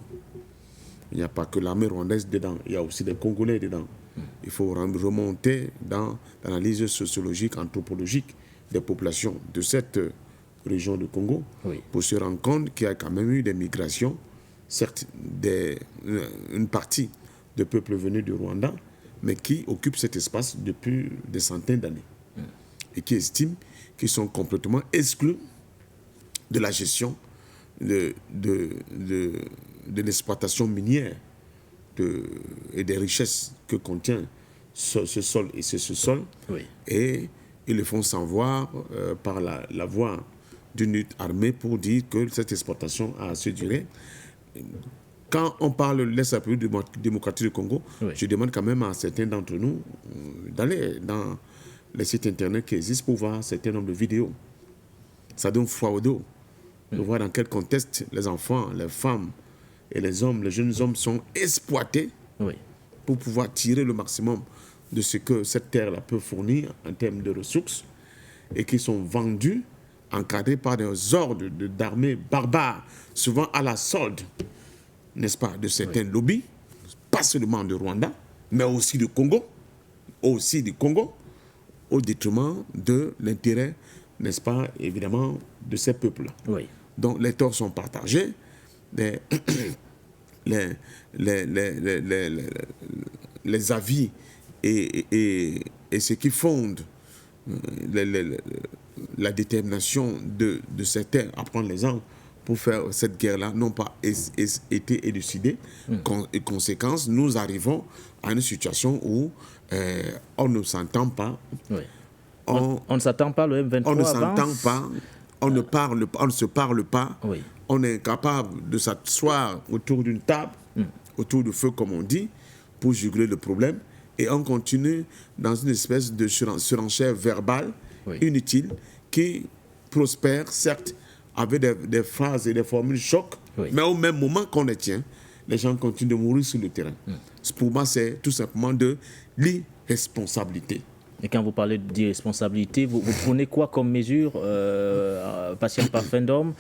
Il n'y a pas que l'armée rwandaise dedans, il y a aussi des Congolais dedans. Il faut remonter dans l'analyse sociologique, anthropologique des populations de cette région du Congo pour se rendre compte qu'il y a quand même eu des migrations, certes une partie de peuples venus du Rwanda, mais qui occupent cet espace depuis des centaines d'années et qui estiment qu'ils sont complètement exclus de la gestion de l'exploitation minière et des richesses que contient ce sol et ce sous-sol. Et ils le font savoir par la voie d'une lutte armée pour dire que cette exploitation a assez duré. Quand on parle de l'Est de la République démocratique du Congo, je demande quand même à certains d'entre nous d'aller dans les sites internet qui existent pour voir un certain nombre de vidéos. Ça donne froid au dos de voir dans quel contexte les enfants, les femmes et les hommes, les jeunes hommes sont exploités pour pouvoir tirer le maximum de ce que cette terre-là peut fournir en termes de ressources et qui sont vendus, encadrés par des ordres d'armées barbares, souvent à la solde, n'est-ce pas, de certains lobbies, pas seulement du Rwanda, mais aussi du Congo, au détriment de l'intérêt, n'est-ce pas, évidemment, de ces peuples-là. Donc les torts sont partagés, les avis et ce qui fonde la détermination de certains à prendre les armes pour faire cette guerre-là n'ont pas été élucidés. Et conséquence, nous arrivons à une situation où on ne s'entend pas. On ne s'attend pas, le M23 on ne s'entend pas, on ne se parle pas. On est incapable de s'asseoir autour d'une table, autour du feu, comme on dit, pour juguler le problème. Et on continue dans une espèce de surenchère verbale inutile qui prospèrent, certes, avec des phrases et des formules chocs, mais au même moment qu'on les tient, les gens continuent de mourir sur le terrain. Pour moi, c'est tout simplement de l'irresponsabilité. Et quand vous parlez d'irresponsabilité, vous prenez quoi comme mesure, Patient Parfendom,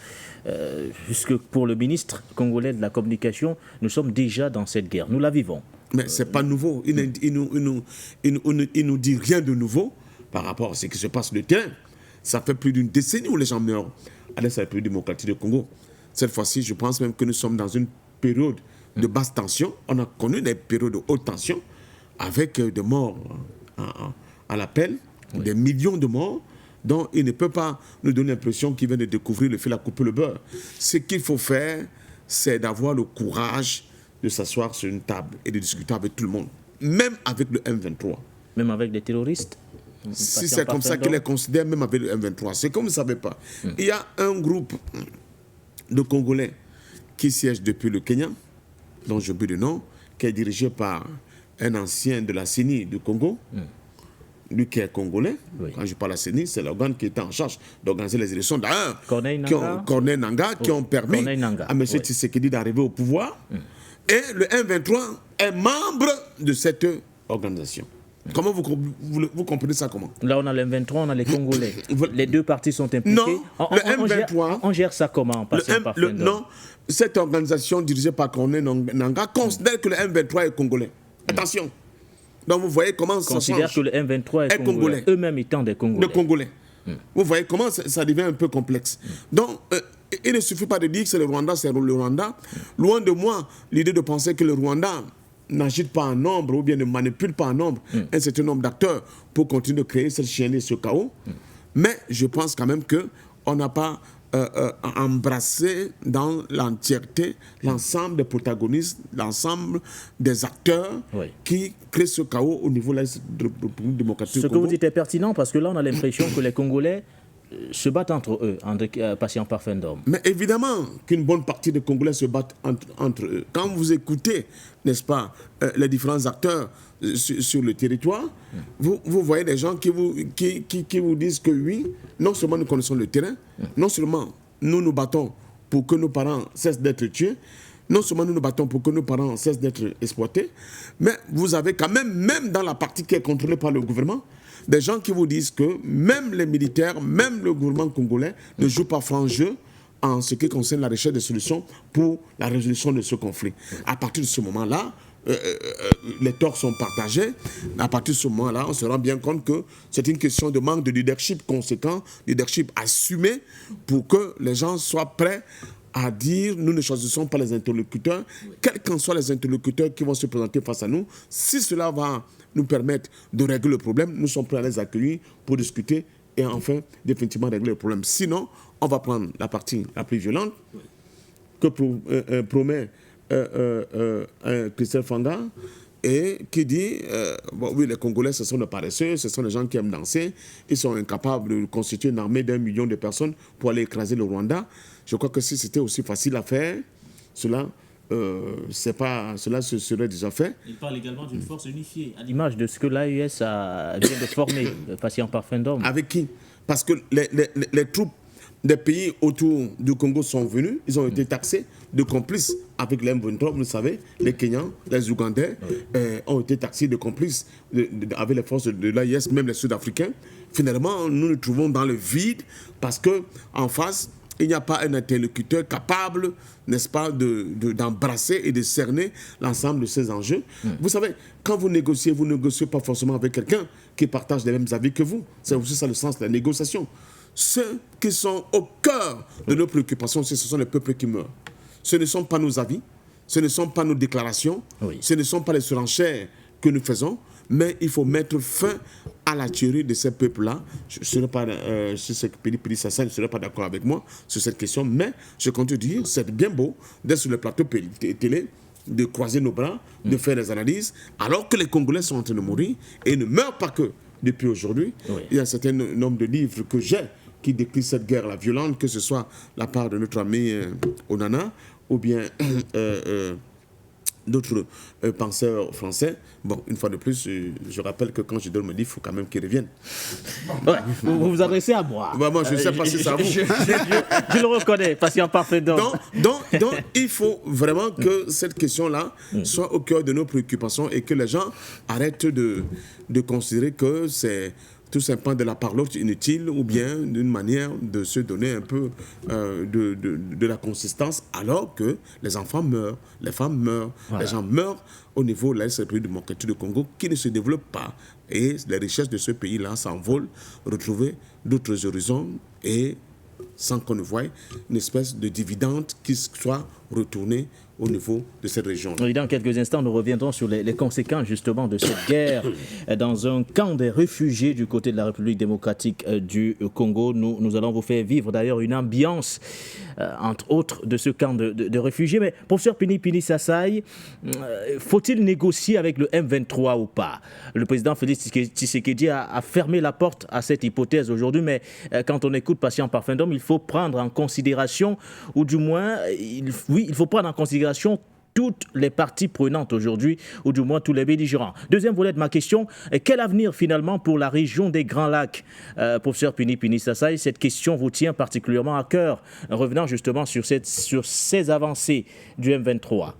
puisque pour le ministre congolais de la communication, nous sommes déjà dans cette guerre, nous la vivons. Mais ce n'est pas nouveau, il nous dit rien de nouveau par rapport à ce qui se passe sur le terrain. Ça fait plus d'une décennie où les gens meurent à l'Est de la République démocratique du Congo. Cette fois-ci, je pense même que nous sommes dans une période de basse tension. On a connu des périodes de haute tension avec des morts à l'appel, des millions de morts dont il ne peut pas nous donner l'impression qu'il vient de découvrir le fil à couper le beurre. Ce qu'il faut faire, c'est d'avoir le courage de s'asseoir sur une table et de discuter avec tout le monde, même avec le M23. Même avec des terroristes? Si c'est comme ça qu'il les considère, même avec le M23. C'est comme vous ne savez pas. Il y a un groupe de Congolais qui siège depuis le Kenya, dont j'ai oublié le nom, qui est dirigé par un ancien de la CENI du Congo, lui qui est congolais. Quand je parle de la CENI, c'est l'organe qui était en charge d'organiser les élections. D'ailleurs, Corneille Nangaa, qui ont permis à M. Tshisekedi d'arriver au pouvoir. Et le M23 est membre de cette organisation. Comment vous comprenez ça comment? Là, on a le M23, on a les Congolais. Les deux parties sont impliquées. Non, le M23... On gère ça comment? Non, cette organisation dirigée par Corneille Nangaa considère que le M23 est congolais. Attention. Donc vous voyez comment ça change. Considère que le M23 est congolais. Eux-mêmes étant des Congolais. De Congolais. Vous voyez comment ça devient un peu complexe. Donc, il ne suffit pas de dire que c'est le Rwanda, c'est le Rwanda. Loin de moi l'idée de penser que le Rwanda n'agite pas en nombre ou bien ne manipule pas en nombre un certain nombre d'acteurs pour continuer de créer cette chienlit, ce chaos. Mais je pense quand même qu'on n'a pas embrassé dans l'entièreté l'ensemble des protagonistes, l'ensemble des acteurs qui créent ce chaos au niveau de la République démocratique. Ce que vous dites est pertinent parce que là on a l'impression que les Congolais se battent entre eux, Patient Parfendom. Mais évidemment qu'une bonne partie des Congolais se battent entre eux. Quand vous écoutez, n'est-ce pas, les différents acteurs sur le territoire, vous voyez des gens qui vous disent que oui, non seulement nous connaissons le terrain, non seulement nous nous battons pour que nos parents cessent d'être tués, non seulement nous nous battons pour que nos parents cessent d'être exploités, mais vous avez quand même dans la partie qui est contrôlée par le gouvernement, des gens qui vous disent que même les militaires, même le gouvernement congolais ne joue pas franc jeu en ce qui concerne la recherche de solutions pour la résolution de ce conflit. À partir de ce moment-là, les torts sont partagés. À partir de ce moment-là, on se rend bien compte que c'est une question de manque de leadership conséquent, leadership assumé, pour que les gens soient prêts à dire nous ne choisissons pas les interlocuteurs, quels qu'en soient les interlocuteurs qui vont se présenter face à nous. Si cela va nous permettre de régler le problème, nous sommes prêts à les accueillir pour discuter et enfin définitivement régler le problème. Sinon, on va prendre la partie la plus violente que promet Christophe Fanga et qui dit oui, les Congolais, ce sont des paresseux, ce sont des gens qui aiment danser, ils sont incapables de constituer une armée d'1 million de personnes pour aller écraser le Rwanda. Je crois que si c'était aussi facile à faire, cela se serait déjà fait. Il parle également d'une force unifiée, à l'image de ce que l'AES vient de former, Patient Parfendom. Avec qui? Parce que les troupes des pays autour du Congo sont venus, ils ont été taxés de complices avec les M23, vous le savez, les Kenyans, les Ougandais ont été taxés de complices avec les forces de l'AIS, même les Sud-Africains. Finalement, nous nous trouvons dans le vide parce qu'en face, il n'y a pas un interlocuteur capable, n'est-ce pas, d'embrasser et de cerner l'ensemble de ces enjeux. Vous savez, quand vous ne négociez pas forcément avec quelqu'un qui partage les mêmes avis que vous. C'est aussi ça le sens de la négociation. Ceux qui sont au cœur de nos préoccupations, ce sont les peuples qui meurent. Ce ne sont pas nos avis, ce ne sont pas nos déclarations, ce ne sont pas les surenchères que nous faisons, mais il faut mettre fin à la tuerie de ces peuples-là. Je ne serai pas, si ce que Pili Sassa ne serait pas d'accord avec moi sur cette question, mais je compte dire, c'est bien beau d'être sur le plateau télé, de croiser nos bras, de faire des analyses, alors que les Congolais sont en train de mourir et ne meurent pas que depuis aujourd'hui. Il y a un certain nombre de livres que j'ai qui décrivent cette guerre, la violente, que ce soit la part de notre ami Onana ou bien d'autres penseurs français. Bon, une fois de plus, je rappelle que quand je donne mon livre, il faut quand même qu'ils reviennent. Ouais, vous vous adressez à moi. Bah, moi, je ne sais pas si c'est à vous. Je le reconnais, patient parfait d'homme. Donc, il faut vraiment que cette question-là soit au cœur de nos préoccupations et que les gens arrêtent de considérer que c'est tout simplement de la parlotte inutile ou bien d'une manière de se donner un peu de la consistance alors que les enfants meurent, les femmes meurent, les gens meurent au niveau de la République démocratique du Congo qui ne se développe pas. Et les richesses de ce pays-là s'envolent, retrouver d'autres horizons et sans qu'on ne voie une espèce de dividende qui soit retournée au niveau de cette région. Oui, dans quelques instants, nous reviendrons sur les conséquences justement de cette guerre dans un camp des réfugiés du côté de la République démocratique du Congo. Nous allons vous faire vivre d'ailleurs une ambiance, entre autres, de ce camp de réfugiés. Mais professeur Pini Sassay, faut-il négocier avec le M23 ou pas? Le président Félix Tshisekedi a fermé la porte à cette hypothèse aujourd'hui, mais quand on écoute Patient Parfait d'homme, il faut prendre en considération, ou du moins, il faut prendre en considération toutes les parties prenantes aujourd'hui, ou du moins tous les belligérants. Deuxième volet de ma question, quel avenir finalement pour la région des Grands Lacs? Professeur Pini Sassay, cette question vous tient particulièrement à cœur, revenant justement sur ces avancées du M23.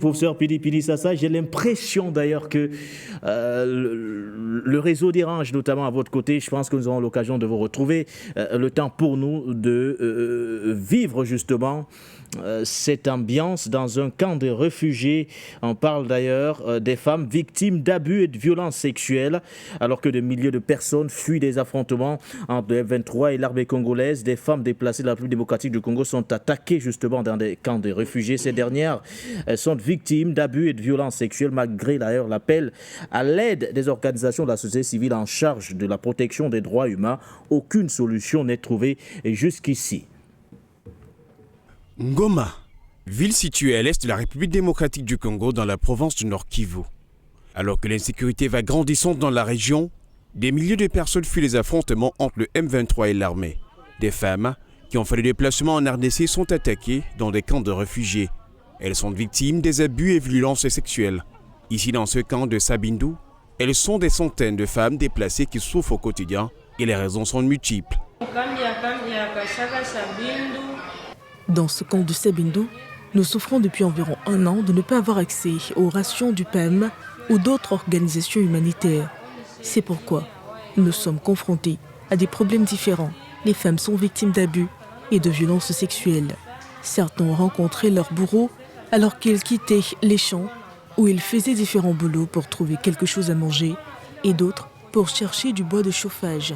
Professeur Pini Sassay, j'ai l'impression d'ailleurs que le réseau dérange, notamment à votre côté. Je pense que nous aurons l'occasion de vous retrouver. Le temps pour nous de vivre justement cette ambiance dans un camp de réfugiés. On parle d'ailleurs des femmes victimes d'abus et de violences sexuelles, alors que des milliers de personnes fuient des affrontements entre le F23 et l'armée congolaise. Des femmes déplacées de la République démocratique du Congo sont attaquées justement dans des camps de réfugiés. Ces dernières sont victimes d'abus et de violences sexuelles, malgré d'ailleurs l'appel à l'aide des organisations de la société civile en charge de la protection des droits humains. Aucune solution n'est trouvée jusqu'ici. Ngoma, ville située à l'est de la République démocratique du Congo dans la province du Nord Kivu. Alors que l'insécurité va grandissante dans la région, des milliers de personnes fuient les affrontements entre le M23 et l'armée. Des femmes qui ont fait le déplacement en RDC sont attaquées dans des camps de réfugiés. Elles sont victimes des abus et violences sexuelles. Ici, dans ce camp de Sabindu, elles sont des centaines de femmes déplacées qui souffrent au quotidien et les raisons sont multiples. Dans ce camp de Sabindu, nous souffrons depuis environ 1 an de ne pas avoir accès aux rations du PEM ou d'autres organisations humanitaires. C'est pourquoi nous sommes confrontés à des problèmes différents. Les femmes sont victimes d'abus et de violences sexuelles. Certains ont rencontré leur bourreau alors qu'ils quittaient les champs où ils faisaient différents boulots pour trouver quelque chose à manger et d'autres pour chercher du bois de chauffage.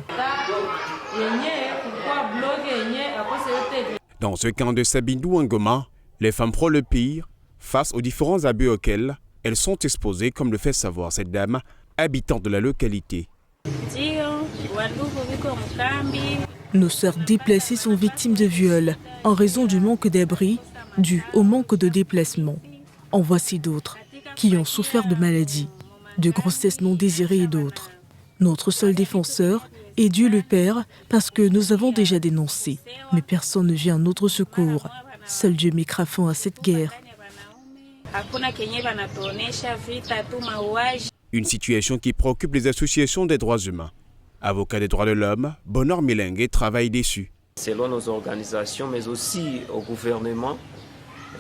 Dans ce camp de Sabindu Ngoma, les femmes frôlent le pire face aux différents abus auxquels elles sont exposées, comme le fait savoir cette dame, habitante de la localité. Nos sœurs déplacées sont victimes de viols en raison du manque d'abri dû au manque de déplacement. En voici d'autres qui ont souffert de maladies, de grossesses non désirées et d'autres. Notre seul défenseur est Dieu le Père parce que nous avons déjà dénoncé. Mais personne ne vient à notre secours. Seul Dieu mettra fin à cette guerre. Une situation qui préoccupe les associations des droits humains. Avocat des droits de l'homme, Bonheur Milengue travaille dessus. Selon nos organisations, mais aussi au gouvernement,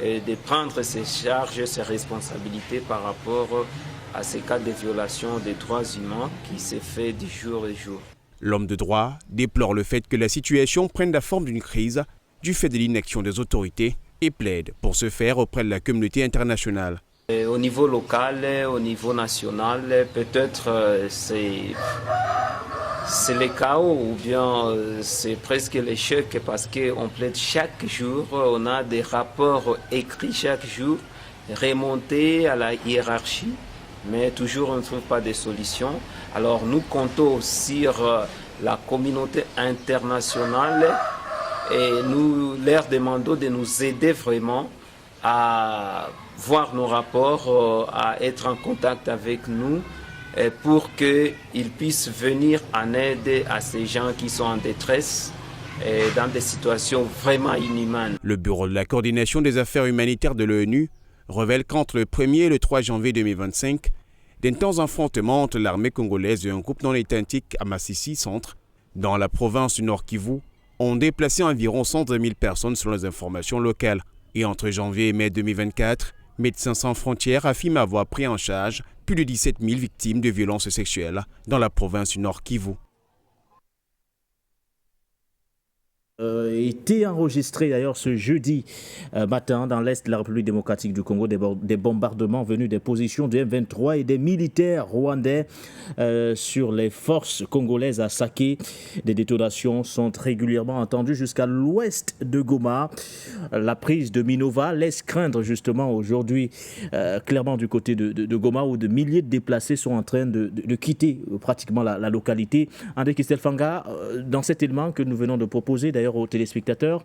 de prendre ses charges, ses responsabilités par rapport à ces cas de violation des droits humains qui se fait du jour au jour. L'homme de droit déplore le fait que la situation prenne la forme d'une crise du fait de l'inaction des autorités et plaide pour ce faire auprès de la communauté internationale. Au niveau local, au niveau national, peut-être c'est le chaos ou bien c'est presque l'échec parce qu'on plaide chaque jour, on a des rapports écrits chaque jour, remontés à la hiérarchie, mais toujours on ne trouve pas de solution. Alors nous comptons sur la communauté internationale et nous leur demandons de nous aider vraiment à voir nos rapports, à être en contact avec nous pour qu'ils puissent venir en aide à ces gens qui sont en détresse et dans des situations vraiment inhumaines. Le Bureau de la coordination des affaires humanitaires de l'ONU révèle qu'entre le 1er et le 3 janvier 2025, d'intenses affrontements entre l'armée congolaise et un groupe non étatique à Massissi Centre, dans la province du Nord Kivu, ont déplacé environ 120 000 personnes selon les informations locales. Et entre janvier et mai 2024, Médecins sans frontières affirme avoir pris en charge plus de 17 000 victimes de violences sexuelles dans la province du Nord Kivu. Été enregistré d'ailleurs ce jeudi matin dans l'est de la République démocratique du Congo des bombardements venus des positions du M23 et des militaires rwandais sur les forces congolaises à Saké. Des détonations sont régulièrement entendues jusqu'à l'ouest de Goma. La prise de Minova laisse craindre justement aujourd'hui clairement du côté de Goma où de milliers de déplacés sont en train de quitter pratiquement la localité. André Kistelfanga, dans cet élément que nous venons de proposer d'ailleurs aux téléspectateurs,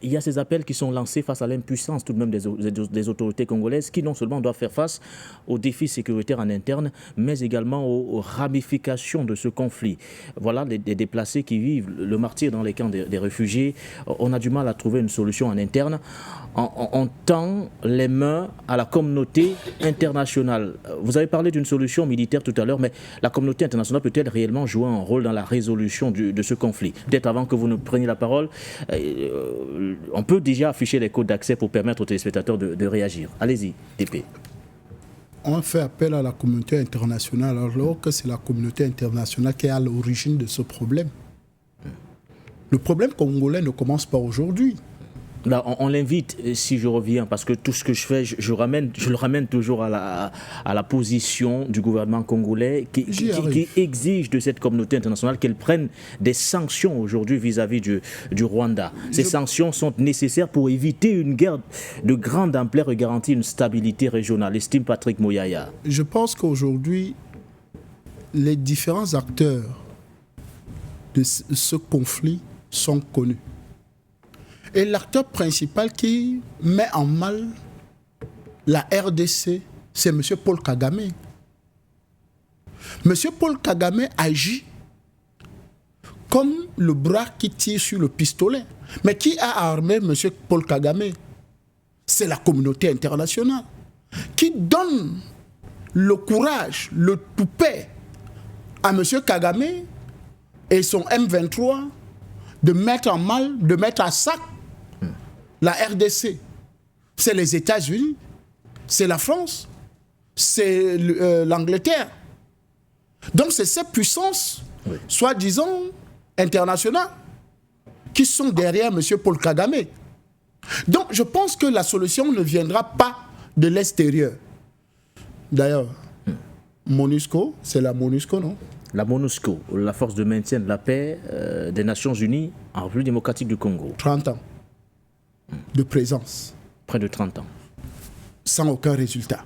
il y a ces appels qui sont lancés face à l'impuissance tout de même des autorités congolaises qui non seulement doivent faire face aux défis sécuritaires en interne, mais également aux ramifications de ce conflit. Voilà des déplacés qui vivent le martyre dans les camps des réfugiés. On a du mal à trouver une solution en interne. On tend les mains à la communauté internationale. Vous avez parlé d'une solution militaire tout à l'heure, mais la communauté internationale peut-elle réellement jouer un rôle dans la résolution de ce conflit? Peut-être avant que vous ne preniez la parole, on peut déjà afficher les codes d'accès pour permettre aux téléspectateurs de réagir. Allez-y, TP. On fait appel à la communauté internationale alors que c'est la communauté internationale qui est à l'origine de ce problème. Le problème congolais ne commence pas aujourd'hui. Là, on l'invite, si je reviens, parce que tout ce que je fais, je le ramène toujours à la position du gouvernement congolais qui exige de cette communauté internationale qu'elle prenne des sanctions aujourd'hui vis-à-vis du Rwanda. Ces sanctions sont nécessaires pour éviter une guerre de grande ampleur et garantir une stabilité régionale, estime Patrick Mouyaya. Je pense qu'aujourd'hui, les différents acteurs de ce conflit sont connus. Et l'acteur principal qui met en mal la RDC, c'est M. Paul Kagame. M. Paul Kagame agit comme le bras qui tire sur le pistolet. Mais qui a armé M. Paul Kagame? C'est la communauté internationale qui donne le courage, le toupet à M. Kagame et son M23 de mettre en mal, de mettre à sac la RDC. C'est les États-Unis, c'est la France, c'est l'Angleterre. Donc c'est ces puissances, soi-disant internationales, qui sont derrière M. Paul Kagame. Donc je pense que la solution ne viendra pas de l'extérieur. D'ailleurs, MONUSCO, c'est la MONUSCO, non? La MONUSCO, la force de maintien de la paix des Nations Unies en République démocratique du Congo. 30 ans de présence. Près de 30 ans. Sans aucun résultat.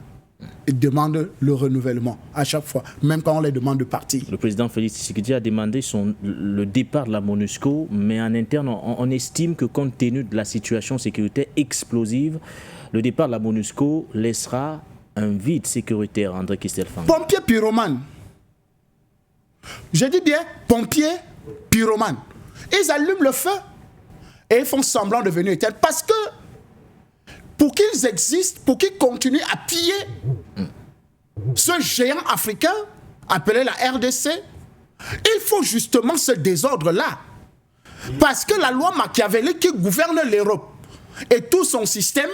Ils demandent le renouvellement à chaque fois, même quand on les demande de partir. Le président Félix Tshisekedi a demandé le départ de la MONUSCO, mais en interne, on estime que compte tenu de la situation sécuritaire explosive, le départ de la MONUSCO laissera un vide sécuritaire, André Kistelfang. Pompiers pyromanes. Je dis bien pompiers pyromanes. Ils allument le feu et ils font semblant de venir éteindre parce que pour qu'ils existent, pour qu'ils continuent à piller ce géant africain appelé la RDC, il faut justement ce désordre-là. Parce que la loi machiavélique qui gouverne l'Europe et tout son système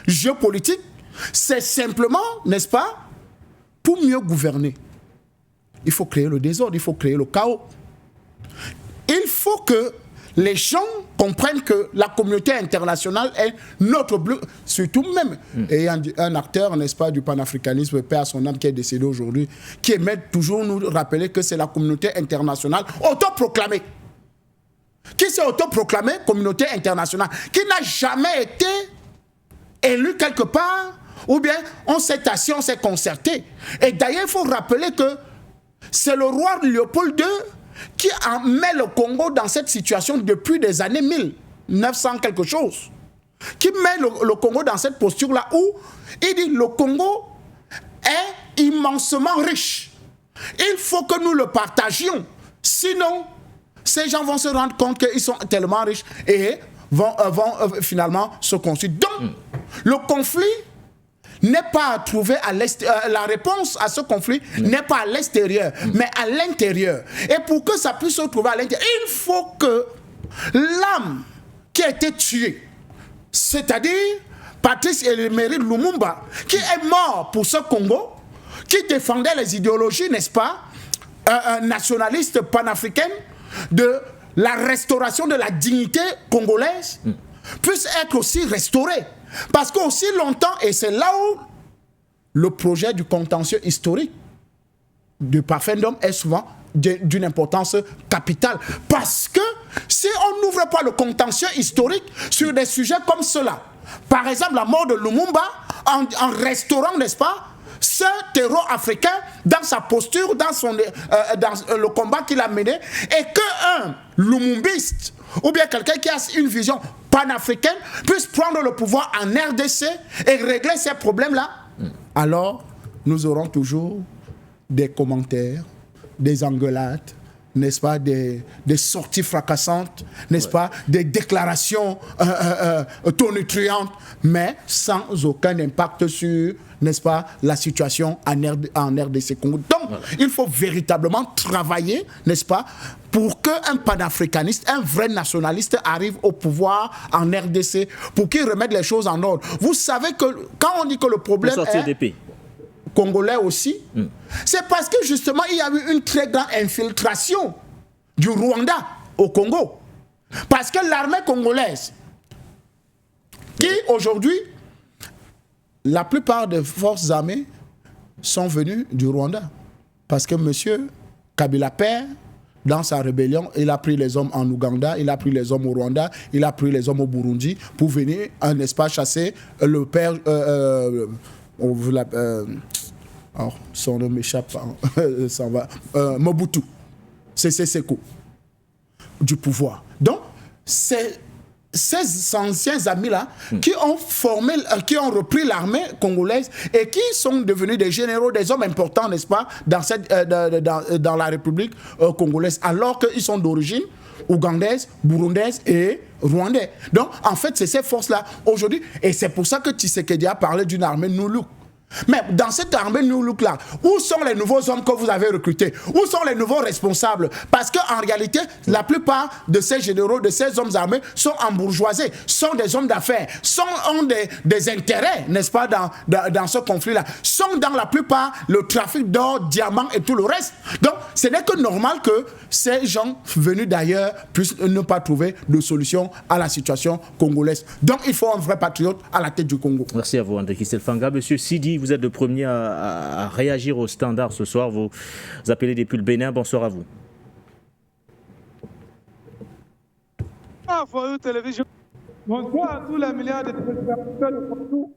géopolitique, c'est simplement, n'est-ce pas, pour mieux gouverner. Il faut créer le désordre, il faut créer le chaos. Il faut que les gens comprennent que la communauté internationale est notre bleu, surtout même. Et un acteur, n'est-ce pas, du panafricanisme, paix à son âme, qui est décédé aujourd'hui, qui aimait toujours nous rappeler que c'est la communauté internationale autoproclamée. Qui s'est autoproclamée communauté internationale, qui n'a jamais été élue quelque part, ou bien on s'est assis, on s'est concerté. Et d'ailleurs, il faut rappeler que c'est le roi Léopold II qui met le Congo dans cette situation depuis des années 1900 quelque chose. qui met le Congo dans cette posture-là où il dit le Congo est immensement riche. Il faut que nous le partagions. Sinon, ces gens vont se rendre compte qu'ils sont tellement riches et vont finalement se construire. Donc, le conflit n'est pas à trouver à l'extérieur. La réponse à ce conflit n'est pas à l'extérieur, mais à l'intérieur. Et pour que ça puisse se trouver à l'intérieur, il faut que l'âme qui a été tuée, c'est-à-dire Patrice Emery Lumumba, qui est mort pour ce Congo, qui défendait les idéologies, n'est-ce pas, nationalistes panafricaines, de la restauration de la dignité congolaise, puisse être aussi restaurée. Parce qu'aussi longtemps, et c'est là où le projet du contentieux historique du Parfendum est souvent d'une importance capitale. Parce que si on n'ouvre pas le contentieux historique sur des sujets comme cela, par exemple la mort de Lumumba, en restaurant, n'est-ce pas, ce terreau africain dans sa posture, dans le combat qu'il a mené, et qu'un lumumbiste ou bien quelqu'un qui a une vision panafricaine puisse prendre le pouvoir en RDC et régler ces problèmes-là, alors nous aurons toujours des commentaires, des engueulades, n'est-ce pas, des sorties fracassantes, n'est-ce pas, des déclarations tonitruantes, mais sans aucun impact sur, n'est-ce pas, la situation en RDC Congo. Donc, il faut véritablement travailler, n'est-ce pas, pour qu'un panafricaniste, un vrai nationaliste arrive au pouvoir en RDC, pour qu'il remette les choses en ordre. Vous savez que quand on dit que le problème est congolais aussi, c'est parce que justement il y a eu une très grande infiltration du Rwanda au Congo. Parce que l'armée congolaise, qui aujourd'hui, la plupart des forces armées sont venues du Rwanda. Parce que M. Kabila père, dans sa rébellion, il a pris les hommes en Ouganda, il a pris les hommes au Rwanda, il a pris les hommes au Burundi pour venir, n'est-ce pas, chasser le père... son nom m'échappe, Mobutu, Sese Seko, du pouvoir. Donc, c'est ces anciens amis-là qui ont repris l'armée congolaise et qui sont devenus des généraux, des hommes importants, n'est-ce pas, dans la République congolaise, alors qu'ils sont d'origine ougandaise, burundaise et rwandais. Donc, en fait, c'est ces forces-là aujourd'hui, et c'est pour ça que Tshisekedi a parlé d'une armée Nuluk. Mais dans cette armée Nuluk-là, où sont les nouveaux hommes que vous avez recrutés? Où sont les nouveaux responsables? Parce qu'en réalité, la plupart de ces généraux, de ces hommes armés sont embourgeoisés, sont des hommes d'affaires, ont des intérêts, n'est-ce pas, dans ce conflit-là, sont dans la plupart le trafic d'or, diamants et tout le reste. Donc, ce n'est que normal que ces gens venus d'ailleurs puissent ne pas trouver de solution à la situation congolaise. Donc, il faut un vrai patriote à la tête du Congo. Merci à vous, André Kistelfanga. Monsieur Sidi, vous êtes le premier à réagir au standard ce soir. Vous appelez depuis le Bénin. Bonsoir à vous. Télévision. Bonsoir à tous les milliards de téléspectateurs de partout.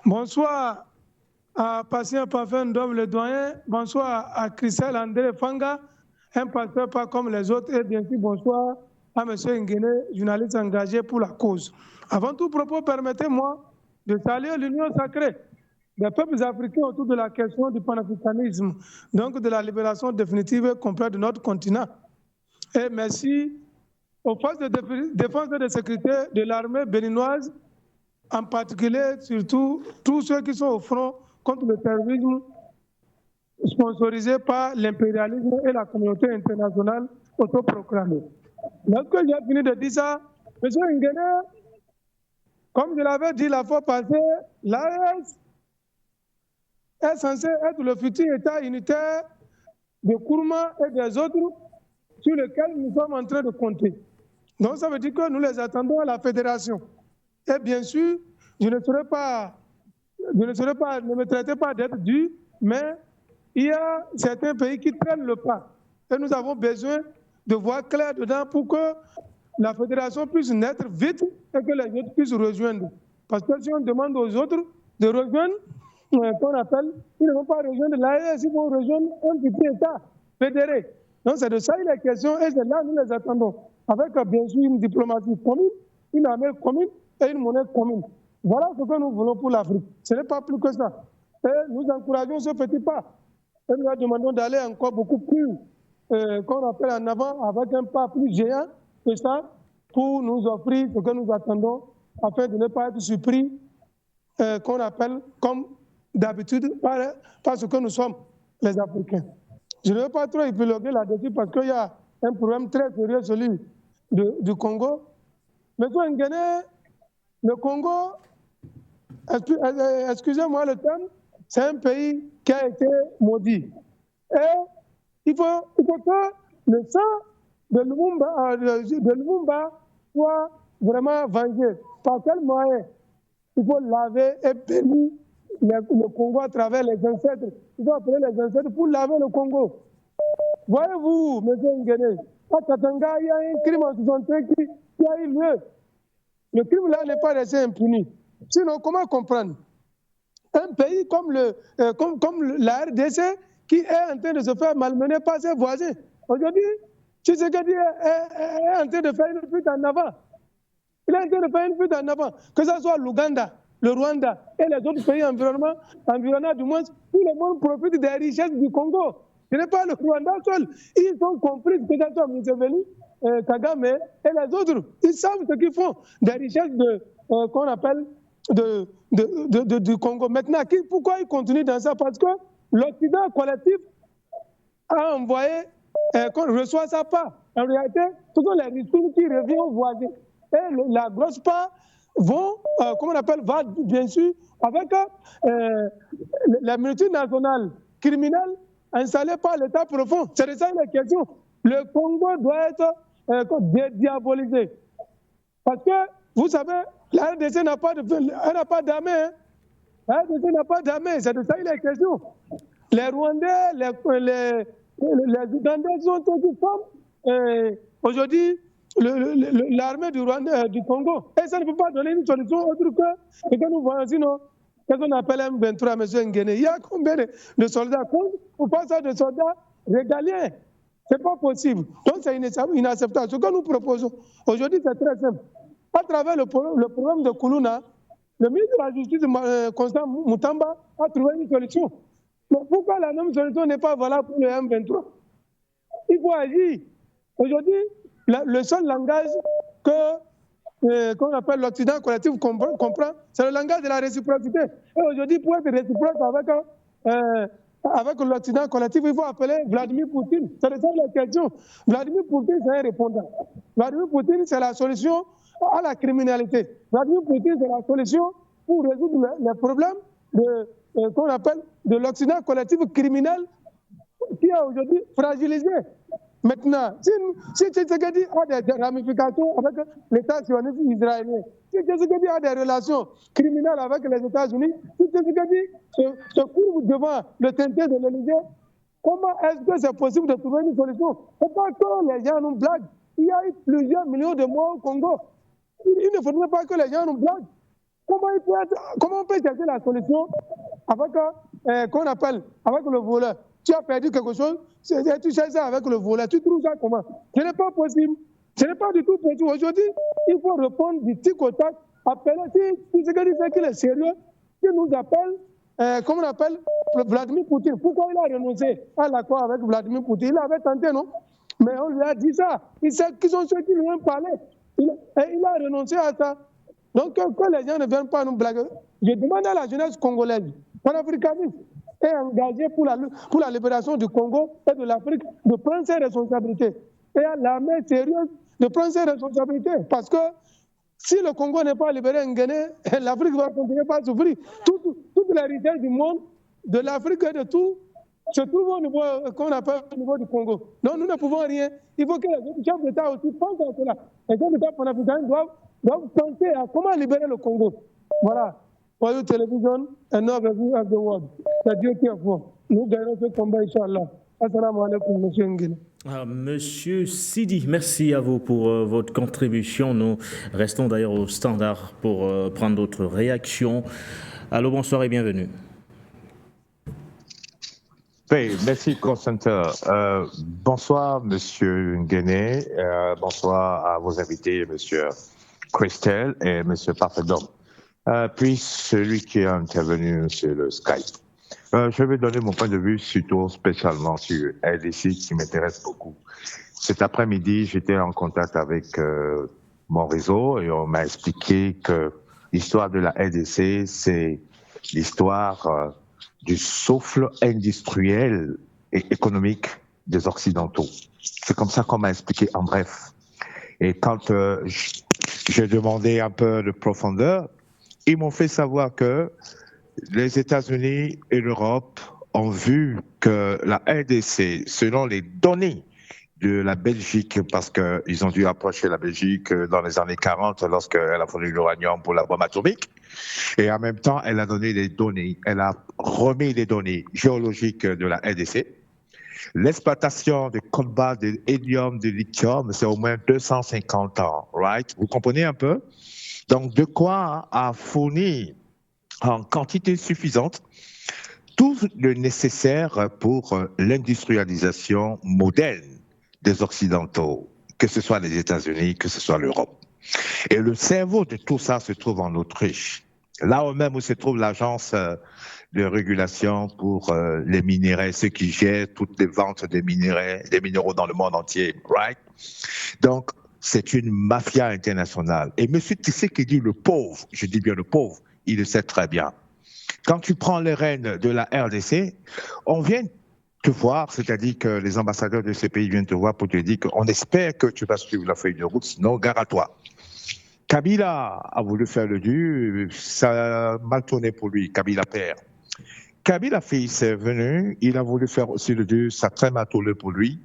Bonsoir à Patient Parfendum, le doyen. Bonsoir à Christelle André Fanga, un pasteur pas comme les autres. Et bien sûr, bonsoir à M. Nguene, journaliste engagé pour la cause. Avant tout propos, permettez-moi de saluer l'union sacrée des peuples africains autour de la question du panafricanisme, donc de la libération définitive et complète de notre continent. Et merci aux forces de défense et de sécurité de l'armée béninoise, en particulier, surtout, tous ceux qui sont au front contre le terrorisme sponsorisé par l'impérialisme et la communauté internationale autoproclamée. Lorsque j'ai fini de dire ça, M. Nguene, comme je l'avais dit la fois passée, l'AES est censé être le futur État unitaire de Kourma et des autres sur lesquels nous sommes en train de compter. Donc ça veut dire que nous les attendons à la fédération. Et bien sûr, ne me traitez pas d'être dur, mais il y a certains pays qui prennent le pas. Et nous avons besoin de voir clair dedans pour que la fédération puisse naître vite et que les autres puissent rejoindre. Parce que si on demande aux autres de rejoindre, qu'on appelle, ils ne vont pas rejoindre l'AES, ils vont rejoindre un petit État fédéré. Donc c'est de ça il est question et c'est là nous les attendons. Avec bien sûr une diplomatie commune, une armée commune et une monnaie commune. Voilà ce que nous voulons pour l'Afrique. Ce n'est pas plus que ça. Et nous encourageons ce petit pas. Et nous leur demandons d'aller encore beaucoup plus, qu'on appelle en avant, avec un pas plus géant que ça, pour nous offrir ce que nous attendons, afin de ne pas être surpris, qu'on appelle, comme d'habitude, par ce que nous sommes, les Africains. Je ne veux pas trop épiloguer là-dessus parce qu'il y a un problème très sérieux, celui du Congo. Monsieur Nguéné, le Congo, excusez-moi le terme, c'est un pays qui a été maudit. Et il faut que le sang de Lumumba soit vraiment vengé. Par quel moyen? Il faut laver et bénir le Congo à travers les ancêtres. Il faut appeler les ancêtres pour laver le Congo. Voyez-vous, M. Nguéné, à Katanga, il y a un crime en 63 qui a eu lieu. Le crime là n'est pas resté impuni. Sinon, comment comprendre? Un pays comme la RDC qui est en train de se faire malmener par ses voisins. Aujourd'hui, Tshisekedi est en train de faire une fuite en avant. Il est en train de faire une fuite en avant. Que ce soit l'Ouganda, le Rwanda et les autres pays environnants du moins, tout le monde profite des richesses du Congo. Ce n'est pas le Rwanda seul. Ils ont compris que ce soit Museveni, Kagame et les autres. Ils savent ce qu'ils font des richesses qu'on appelle du Congo. Maintenant, pourquoi ils continuent dans ça? Parce que l'Occident collectif a envoyé, qu'on reçoit sa part. En réalité, ce sont les ressources qui reviennent aux voisins. Et la grosse part va bien sûr avec la multinationale criminelle installée par l'État profond. C'est de ça la question. Le Congo doit être dédiabolisé. Parce que, vous savez, la RDC n'a pas d'armée. Hein. La RDC n'a pas d'armée. C'est de ça la question. Les Rwandais, les Ougandais sont tous comme aujourd'hui l'armée du Congo. Et ça ne peut pas donner une solution autre que nous voyons sinon. Qu'est-ce qu'on appelle M23, M. Nguéné? Il y a combien de soldats? Pour pas ça de soldats régaliens. Ce n'est pas possible. Donc c'est inacceptable. Ce que nous proposons aujourd'hui, c'est très simple. À travers le programme de Koulouna, le ministre de la Justice, Constant Moutamba, a trouvé une solution. Mais pourquoi la même solution n'est pas valable pour le M23? Il faut agir. Aujourd'hui, le seul langage qu'on appelle l'Occident collectif comprend, c'est le langage de la réciprocité. Et aujourd'hui, pour être réciproque avec l'Occident collectif, il faut appeler Vladimir Poutine. C'est ça la question. Vladimir Poutine, c'est un répondant. Vladimir Poutine, c'est la solution à la criminalité. Vladimir Poutine, c'est la solution pour résoudre les problèmes qu'on appelle de l'Occident collectif criminel qui a aujourd'hui fragilisé. Maintenant, si Tshisekedi a des ramifications avec l'État sioniste israélien, si Tshisekedi a des relations criminelles avec les États-Unis, si Tshisekedi se couvre devant le tinté de l'Élysée, comment est-ce que c'est possible de trouver une solution? Il ne faut pas que les gens nous blaguent. Il y a eu plusieurs millions de morts au Congo. Il ne faudrait pas que les gens nous blaguent. Comment on peut chercher la solution avec qu'on appelle avec le voleur? Tu as perdu quelque chose, tu cherches ça avec le voleur. Tu trouves ça comment? Ce n'est pas possible. Ce n'est pas du tout possible. Aujourd'hui, il faut répondre du tic au tac. Appeler, si ce qu'il est sérieux, qu'il nous appelle, comment on appelle, Vladimir Poutine. Pourquoi il a renoncé à l'accord avec Vladimir Poutine? Il avait tenté, non? Mais on lui a dit ça. Il sait qui sont ceux qui lui ont parlé. Il a renoncé à ça. Donc, que les gens ne viennent pas nous blaguer. Je demande à la jeunesse congolaise, panafricaniste, est engagée pour la libération du Congo et de l'Afrique de prendre ses responsabilités. Et à l'armée sérieuse de prendre ses responsabilités. Parce que si le Congo n'est pas libéré en Guinée, l'Afrique va continuer à souffrir. Toute la richesse du monde, de l'Afrique et de tout, se trouve au niveau qu'on appelle au niveau du Congo. Donc nous ne pouvons rien. Il faut que les chefs d'État aussi pensent à cela. Les chefs d'État panafricains doivent penser à comment libérer le Congo. Voilà. Voyou Télévision, un autre view of the world. C'est Dieu qui est fort. Nous gagnons ce combat, Inch'Allah. Assalamu alaikum, monsieur Nguéné. Monsieur Sidi, merci à vous pour votre contribution. Nous restons d'ailleurs au standard pour prendre d'autres réactions. Allô, bonsoir et bienvenue. Oui, merci Constantin. Bonsoir Monsieur Nguéné, bonsoir à vos invités, Monsieur Christelle et M. Parfedom. Puis celui qui est intervenu sur le Skype. Je vais donner mon point de vue surtout spécialement sur RDC qui m'intéresse beaucoup. Cet après-midi, j'étais en contact avec mon réseau et on m'a expliqué que l'histoire de la RDC, c'est l'histoire du souffle industriel et économique des Occidentaux. C'est comme ça qu'on m'a expliqué en bref. Et quand j'ai demandé un peu de profondeur, ils m'ont fait savoir que les États-Unis et l'Europe ont vu que la RDC, selon les données de la Belgique, parce qu'ils ont dû approcher la Belgique dans les années 40 lorsqu'elle a fourni l'uranium pour la bombe atomique, et en même temps, elle a donné les données, elle a remis les données géologiques de la RDC. L'exploitation de colbas, de hélium, de lithium, c'est au moins 250 ans, right? Vous comprenez un peu? Donc, de quoi a fourni en quantité suffisante tout le nécessaire pour l'industrialisation moderne des Occidentaux, que ce soit les États-Unis, que ce soit l'Europe. Et le cerveau de tout ça se trouve en Autriche, là même où se trouve l'agence de régulation pour les minéraux, ceux qui gèrent toutes les ventes des minéraux dans le monde entier, right? Donc, c'est une mafia internationale. Et M. Tshisekedi, le pauvre, je dis bien le pauvre, il le sait très bien. Quand tu prends les rênes de la RDC, on vient te voir, c'est-à-dire que les ambassadeurs de ces pays viennent te voir pour te dire qu'on espère que tu vas suivre la feuille de route, sinon gare à toi. Kabila a voulu faire le dû, ça a mal tourné pour lui, Kabila père. Kabila fils est venu, il a voulu faire aussi le dû, ça a très mal tourné pour lui.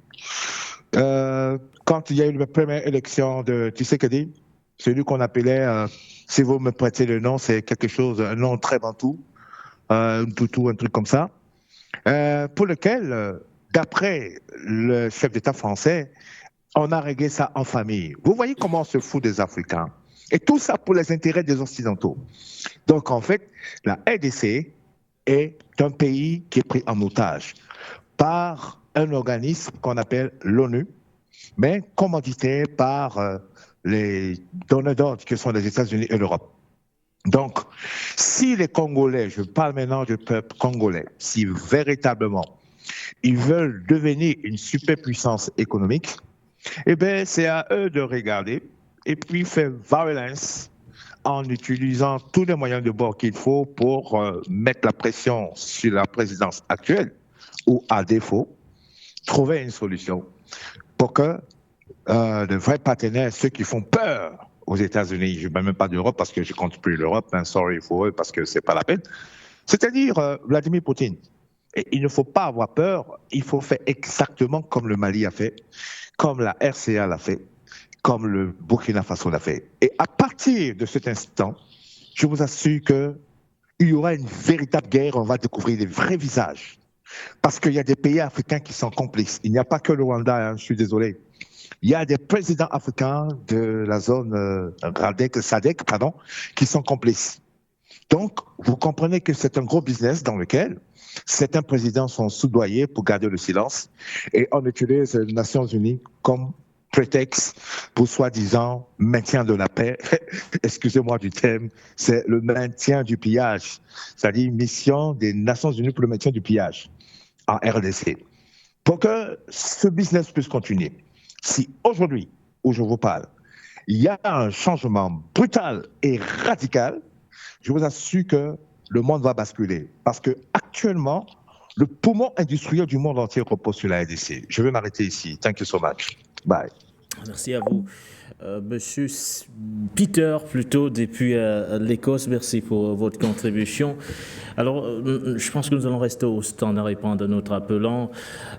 Quand il y a eu la première élection de Tshisekedi, celui qu'on appelait, si vous me prêtez le nom, c'est quelque chose, un nom très bantou, un toutou, un truc comme ça, pour lequel, d'après le chef d'État français, on a réglé ça en famille. Vous voyez comment on se fout des Africains. Et tout ça pour les intérêts des Occidentaux. Donc en fait, la RDC est un pays qui est pris en otage par un organisme qu'on appelle l'ONU, mais commandité par les donneurs d'ordre que sont les États-Unis et l'Europe. Donc, si les Congolais, je parle maintenant du peuple congolais, si véritablement ils veulent devenir une superpuissance économique, eh bien, c'est à eux de regarder et puis faire violence en utilisant tous les moyens de bord qu'il faut pour mettre la pression sur la présidence actuelle ou, à défaut, trouver une solution pour que de vrais partenaires, ceux qui font peur aux États-Unis, je ne parle même pas d'Europe parce que je ne compte plus l'Europe, sorry pour eux parce que ce n'est pas la peine, c'est-à-dire Vladimir Poutine. Et il ne faut pas avoir peur, il faut faire exactement comme le Mali a fait, comme la RCA l'a fait, comme le Burkina Faso l'a fait. Et à partir de cet instant, je vous assure qu'il y aura une véritable guerre, on va découvrir les vrais visages. Parce qu'il y a des pays africains qui sont complices. Il n'y a pas que le Rwanda, je suis désolé. Il y a des présidents africains de la zone SADC, qui sont complices. Donc, vous comprenez que c'est un gros business dans lequel certains présidents sont soudoyés pour garder le silence et on utilise les Nations Unies comme prétexte pour soi-disant maintien de la paix. Excusez-moi du terme, c'est le maintien du pillage, c'est-à-dire mission des Nations Unies pour le maintien du pillage en RDC. Pour que ce business puisse continuer, si aujourd'hui, où je vous parle, il y a un changement brutal et radical, je vous assure que le monde va basculer. Parce que actuellement, le poumon industriel du monde entier repose sur la RDC. Je vais m'arrêter ici. Thank you so much. Bye. Merci à vous. Monsieur Peter, plutôt, depuis l'Écosse, merci pour votre contribution. Alors, je pense que nous allons rester au stand à répondre à notre appelant.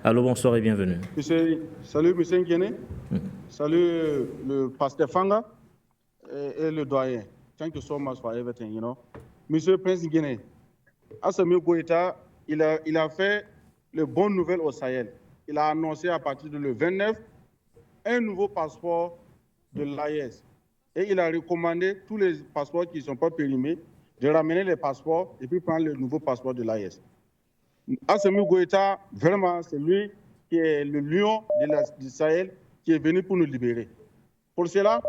Allô, bonsoir et bienvenue. Salut, monsieur Nguéné. Salut, le pasteur Fanga et le doyen. Thank you so much for everything, you know. Monsieur Prince Nguéné, Assimi Goïta, il a fait les bonnes nouvelles au Sahel. Il a annoncé à partir du 29 un nouveau passeport de l'AES. Et il a recommandé tous les passeports qui ne sont pas périmés de ramener les passeports et puis prendre le nouveau passeport de l'AES. Assimi Goïta, vraiment, c'est lui qui est le lion du Sahel qui est venu pour nous libérer. Pour cela,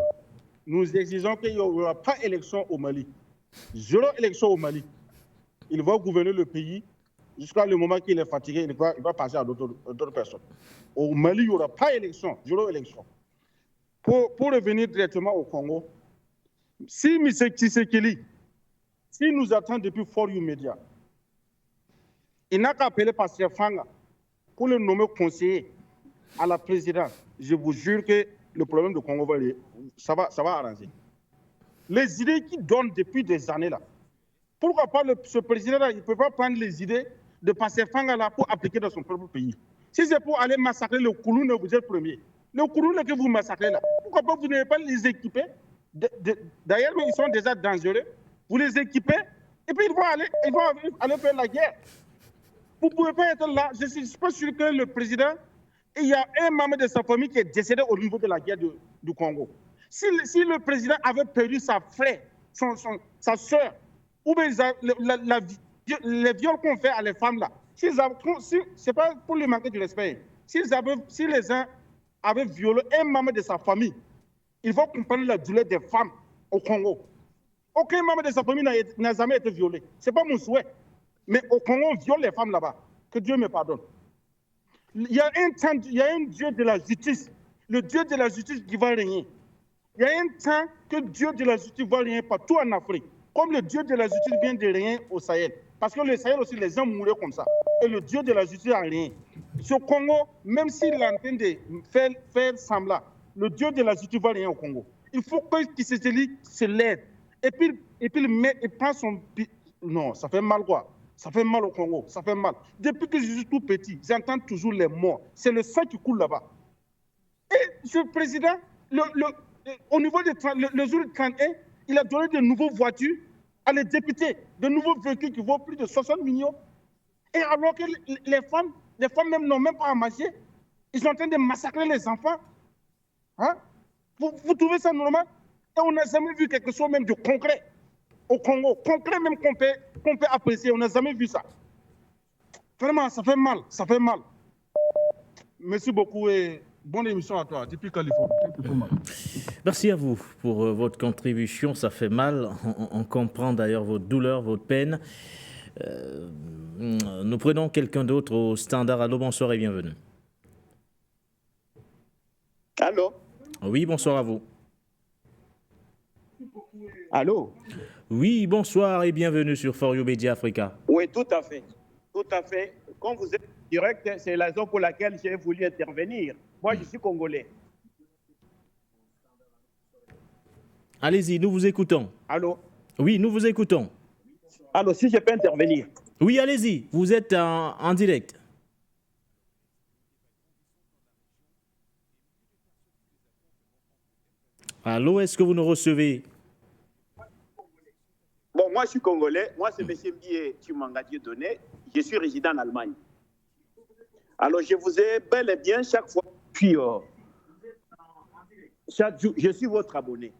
nous exigeons qu'il n'y aura pas d'élection au Mali. Zéro élection au Mali. Il va gouverner le pays jusqu'à le moment qu'il est fatigué, il va passer à d'autres personnes. Au Mali, il n'y aura pas d'élection, zéro élection. Pour revenir directement au Congo, si M. Tshisekedi, s'il nous attend depuis For You Media, il n'a qu'à appeler Pasteur Fanga pour le nommer conseiller à la présidence. Je vous jure que le problème du Congo, ça va arranger. Les idées qu'il donne depuis des années là, pourquoi pas ce président-là, il ne peut pas prendre les idées de Pasteur Fanga là pour appliquer dans son propre pays. Si c'est pour aller massacrer le Kouloune, vous êtes premier. Le Kouloune que vous massacrez là, pourquoi pas vous n'avez pas les équiper? D'ailleurs, ils sont déjà dangereux. Vous les équipez et puis ils vont aller faire la guerre. Vous ne pouvez pas être là. Je ne suis pas sûr que le président, il y a un membre de sa famille qui est décédé au niveau de la guerre du Congo. Si le président avait perdu sa frère, sa soeur, ou bien les viols qu'on fait à les femmes là, ce n'est pas pour lui manquer de respect. Si les uns avaient violé un membre de sa famille, il faut comprendre la douleur des femmes au Congo. Aucun membre de sa famille n'a jamais été violé. Ce n'est pas mon souhait. Mais au Congo, on viole les femmes là-bas. Que Dieu me pardonne. Il y a un Dieu de la justice. Le Dieu de la justice qui va régner. Il y a un temps que Dieu de la justice va régner partout en Afrique. Comme le Dieu de la justice vient de régner au Sahel. Parce que le Sahel aussi, les gens mouraient comme ça. Et le Dieu de la justice a régné. Ce Congo, même s'il est en train de faire semblant, le Dieu de la justice va régner au Congo. Il faut qu'il se lève. Et puis il prend son... Non, ça fait mal quoi. Ça fait mal au Congo, ça fait mal. Depuis que je suis tout petit, j'entends toujours les morts. C'est le sang qui coule là-bas. Et ce président, au niveau le jour du 31, il a donné de nouvelles voitures à les députés, de nouveaux véhicules qui vaut plus de 60 millions. Et alors que les femmes même n'ont même pas à manger, ils sont en train de massacrer les enfants. Hein? Vous trouvez ça normal? Et on n'a jamais vu quelque chose même de concret au Congo. Concret même qu'on peut apprécier. On n'a jamais vu ça. Vraiment, ça fait mal. Ça fait mal. Merci beaucoup et bonne émission à toi, depuis Californie. Merci à vous pour votre contribution. Ça fait mal. On comprend d'ailleurs votre douleur, votre peine. Nous prenons quelqu'un d'autre au standard. Allô, bonsoir et bienvenue. Allô? Oui, bonsoir à vous. Allô? Oui, bonsoir et bienvenue sur For You Media Africa. Oui, tout à fait. Tout à fait. Quand vous êtes direct, c'est la raison pour laquelle j'ai voulu intervenir. Moi, je suis congolais. Allez-y, nous vous écoutons. Allô? Oui, nous vous écoutons. Allô, si je peux intervenir. Oui, allez-y, vous êtes en direct. Allô, est-ce que vous nous recevez? Bon, moi, je suis congolais. Moi, c'est M. Mbie Tumangadieu Donné. Je suis résident en Allemagne. Alors, je vous ai bel et bien chaque fois, puis chaque jour, je suis votre abonné.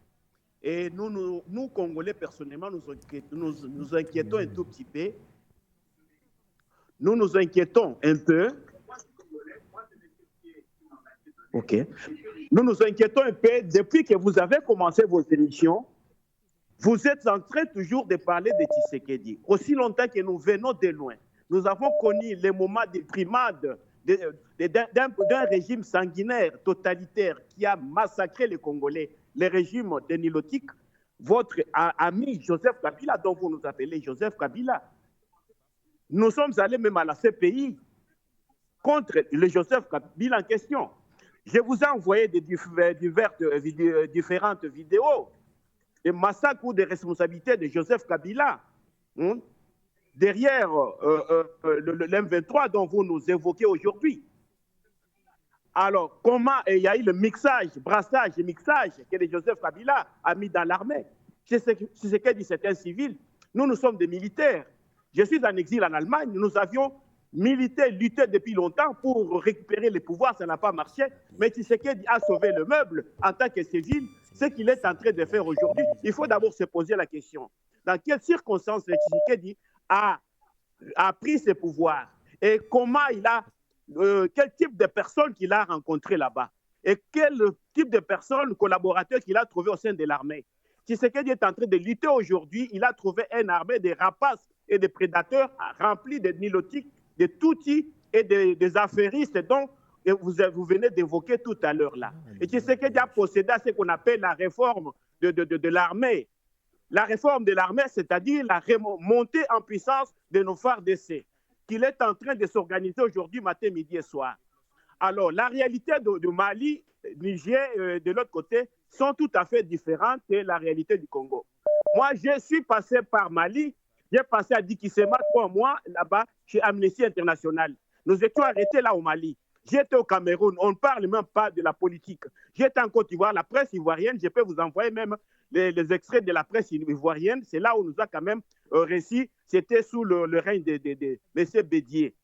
Et nous Congolais, personnellement, nous inquiétons un tout petit peu. Nous nous inquiétons un peu. OK. Nous nous inquiétons un peu depuis que vous avez commencé vos émissions. Vous êtes en train toujours de parler de Tshisekedi. Aussi longtemps que nous venons de loin, nous avons connu les moments de primade d'un régime sanguinaire, totalitaire, qui a massacré les Congolais, le régime de Nilotique. Votre ami Joseph Kabila, dont vous nous appelez Joseph Kabila, nous sommes allés même à la CPI contre le Joseph Kabila en question. Je vous ai envoyé différentes vidéos des massacres ou des responsabilités de Joseph Kabila derrière l'M23 dont vous nous évoquez aujourd'hui. Alors, comment il y a eu le mixage, brassage et mixage que le Joseph Kabila a mis dans l'armée? C'est ce qu'a dit certains civils. Nous sommes des militaires. Je suis en exil en Allemagne. Nous avions milité, lutté depuis longtemps pour récupérer les pouvoirs. Ça n'a pas marché. Mais Tshisekedi a sauvé le meuble en tant que civil. Ce qu'il est en train de faire aujourd'hui, il faut d'abord se poser la question. Dans quelles circonstances Tshisekedi a pris ses pouvoirs? Et comment il a... quel type de personnes qu'il a rencontré là-bas? et quel type de personnes, collaborateurs qu'il a trouvé au sein de l'armée. Tshisekedi est en train de lutter aujourd'hui. Il a trouvé une armée de rapaces et de prédateurs remplis de nilotiques, de Tutsis et des affairistes dont vous venez d'évoquer tout à l'heure là. Et Tshisekedi a procédé à ce qu'on appelle la réforme de l'armée. La réforme de l'armée, c'est-à-dire la montée en puissance de nos FARDC, qu'il est en train de s'organiser aujourd'hui, matin, midi et soir. Alors, la réalité de Mali, Niger, de l'autre côté, sont tout à fait différentes de la réalité du Congo. Moi, je suis passé par Mali, j'ai passé à Dikisema 3 mois là-bas chez Amnesty International. Nous étions arrêtés là au Mali. J'étais au Cameroun, on ne parle même pas de la politique. J'étais en Côte d'Ivoire, la presse ivoirienne, je peux vous envoyer même les extraits de la presse ivoirienne. C'est là où on nous a quand même réussi, c'était sous le règne de M. Bédier.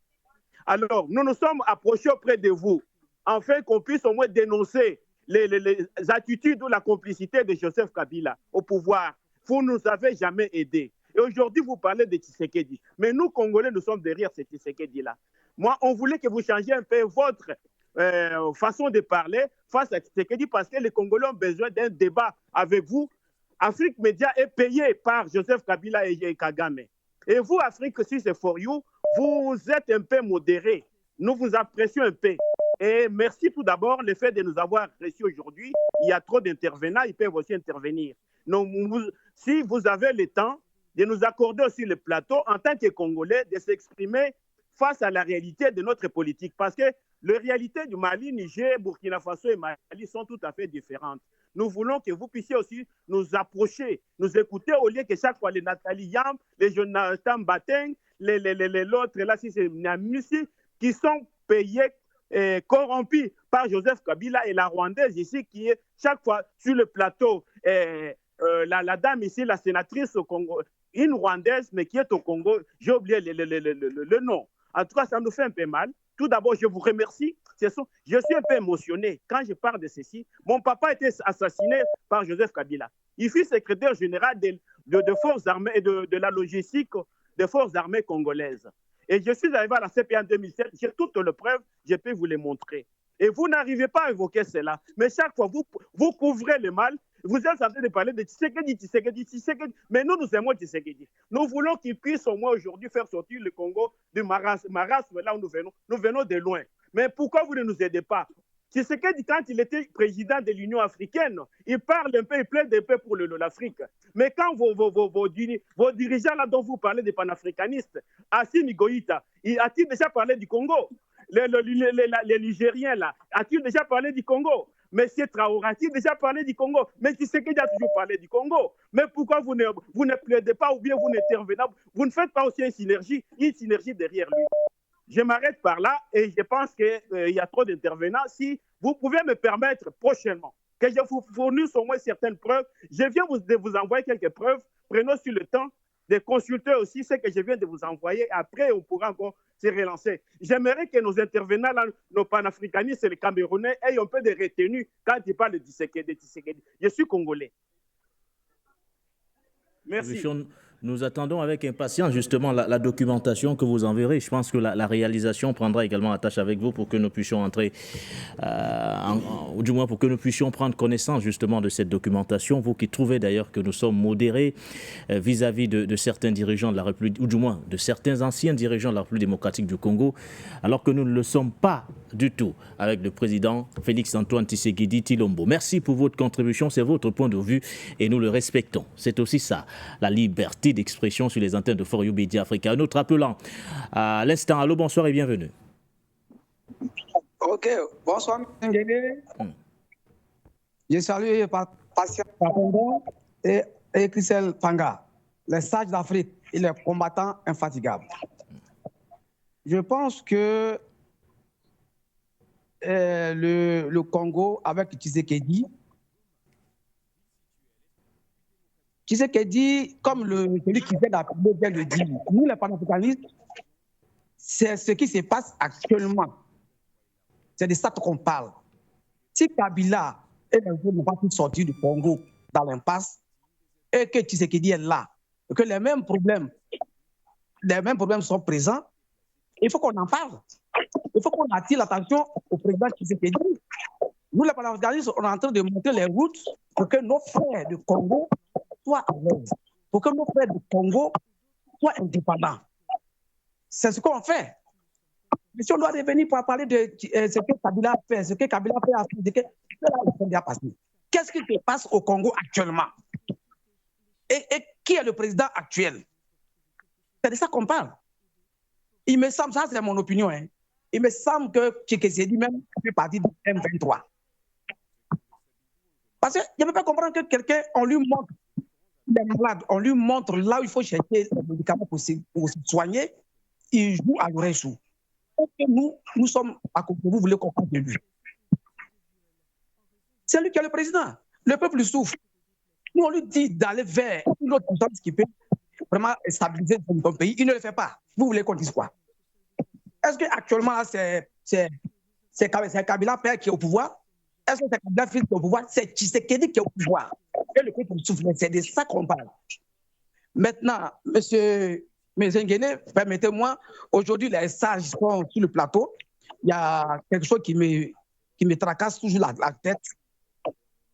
Alors, nous nous sommes approchés auprès de vous, afin qu'on puisse au moins dénoncer les attitudes ou la complicité de Joseph Kabila au pouvoir. Vous ne nous avez jamais aidés. Et aujourd'hui, vous parlez de Tshisekedi. Mais nous, Congolais, nous sommes derrière ce Tshisekedi-là. Moi, on voulait que vous changiez un peu votre façon de parler face à Tshisekedi parce que les Congolais ont besoin d'un débat avec vous. Afrique Média est payé par Joseph Kabila et Kagame. Et vous, Afrique, si c'est for you, vous êtes un peu modérés. Nous vous apprécions un peu. Et merci tout d'abord le fait de nous avoir reçus aujourd'hui. Il y a trop d'intervenants, ils peuvent aussi intervenir. Donc, si vous avez le temps de nous accorder aussi le plateau en tant que Congolais, de s'exprimer face à la réalité de notre politique. Parce que les réalités du Mali, Niger, Burkina Faso et Mali sont tout à fait différentes. Nous voulons que vous puissiez aussi nous approcher, nous écouter au lieu que chaque fois les Nathalie Yam, les Jonathan Bateng, l'autre là, si c'est Namusi, qui sont payés et corrompus par Joseph Kabila et la Rwandaise ici, qui est chaque fois sur le plateau. La dame ici, la sénatrice au Congo, une Rwandaise, mais qui est au Congo, j'ai oublié le nom. En tout cas, ça nous fait un peu mal. Tout d'abord, je vous remercie. Je suis un peu émotionné quand je parle de ceci. Mon papa a été assassiné par Joseph Kabila. Il fut secrétaire général de forces armées et de la logistique des forces armées congolaises. Et je suis arrivé à la CPI en 2007. J'ai toutes les preuves, je peux vous les montrer. Et vous n'arrivez pas à évoquer cela. Mais chaque fois, vous couvrez le mal. Vous êtes en train de parler de Tshisekedi. Mais nous aimons Tshisekedi. Nous voulons qu'il puisse au moins aujourd'hui faire sortir le Congo du marasme là où nous venons. Nous venons de loin. Mais pourquoi vous ne nous aidez pas? Tshisekedi, quand il était président de l'Union africaine, il parle un peu, il plaide un peu pour l'Afrique. Mais quand vos dirigeants là dont vous parlez des panafricanistes, Assimi Goïta, a-t-il déjà parlé du Congo? Les Nigériens là, a-t-il déjà parlé du Congo? Monsieur Traoré a-t-il déjà parlé du Congo? Mais Tshisekedi a toujours parlé du Congo. Mais pourquoi vous ne plaidez pas ou bien vous n'intervenez pas? Vous ne faites pas aussi une synergie derrière lui. Je m'arrête par là et je pense qu'il y a trop d'intervenants. Si vous pouvez me permettre prochainement que je vous fournisse au moins certaines preuves, je viens de vous envoyer quelques preuves. Prenons sur le temps de consulter aussi ce que je viens de vous envoyer. Après, on pourra encore se relancer. J'aimerais que nos intervenants, là, nos panafricanistes et les Camerounais, aient un peu de retenue quand ils parlent de Tshisekedi. Je suis Congolais. Merci. Nous attendons avec impatience justement la documentation que vous enverrez. Je pense que la réalisation prendra également attache avec vous pour que nous puissions entrer, ou du moins pour que nous puissions prendre connaissance justement de cette documentation. Vous qui trouvez d'ailleurs que nous sommes modérés vis-à-vis de certains dirigeants de la République, ou du moins de certains anciens dirigeants de la République démocratique du Congo, alors que nous ne le sommes pas du tout avec le président Félix-Antoine Tshisekedi Tshilombo. Merci pour votre contribution, c'est votre point de vue et nous le respectons. C'est aussi ça, la liberté d'expression sur les antennes de For You Media Africa. Un autre appelant à l'instant. Allô, bonsoir et bienvenue. Ok, bonsoir, M. Je salue Patient et Christelle Panga, les sages d'Afrique et les combattants infatigables. Je pense que le Congo, avec Tshisekedi, comme celui qui vient d'appeler vient de dire, nous les panafricanistes, c'est ce qui se passe actuellement. C'est de ça qu'on parle. Si Kabila et les autres n'ont pas pu sortir du Congo dans l'impasse, et que Tshisekedi est là, et que les mêmes problèmes sont présents, il faut qu'on en parle. Il faut qu'on attire l'attention au président Tshisekedi. Nous, les panafricanistes, on est en train de monter les routes pour que nos frères du Congo soient à l'aise, pour que nos frères du Congo soient indépendants. C'est ce qu'on fait. Mais si on doit revenir pour parler de ce que Kabila a fait, ce que Kabila a fait, ce que là, passé. Qu'est-ce qui se passe au Congo actuellement? Et qui est le président actuel? C'est de ça qu'on parle. Il me semble, ça c'est mon opinion, hein, il me semble que Tshisekedi même fait partie du M23. Parce que je ne peux pas comprendre que quelqu'un, on lui montre les malades, on lui montre là où il faut chercher les médicaments pour se soigner, il joue à l'oreille sourde. Nous sommes à côté, vous voulez qu'on parle de lui. C'est lui qui est le président. Le peuple souffre. Nous, on lui dit d'aller vers une autre puissance qui peut vraiment stabiliser son pays. Il ne le fait pas. Vous voulez qu'on dise quoi? Est-ce qu'actuellement, c'est Kabila père qui est au pouvoir? Est-ce que c'est Kabila fils qui est au pouvoir? C'est Tshisekedi qui est au pouvoir. Et le peuple souffre. C'est de ça qu'on parle. Maintenant, monsieur Nguéné, permettez-moi, aujourd'hui, les sages sont sur le plateau. Il y a quelque chose qui me tracasse toujours la tête.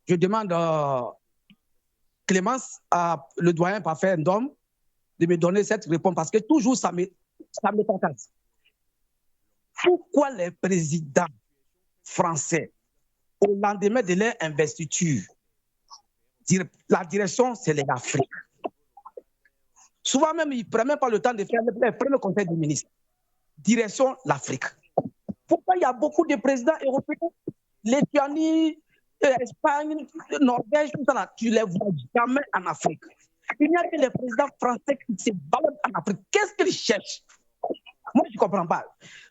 Je demande Clémence, le doyen parfait d'homme, de me donner cette réponse parce que toujours ça me tracasse. Pourquoi les présidents français, au lendemain de leur investiture, la direction, c'est l'Afrique? Souvent même, ils ne prennent même pas le temps de faire le conseil des ministres. Direction, l'Afrique. Pourquoi il y a beaucoup de présidents européens, Lituanie, Espagne, Norvège, tout ça là, tu ne les vois jamais en Afrique. Il n'y a que les présidents français qui se baladent en Afrique. Qu'est-ce qu'ils cherchent? Moi, je ne comprends pas.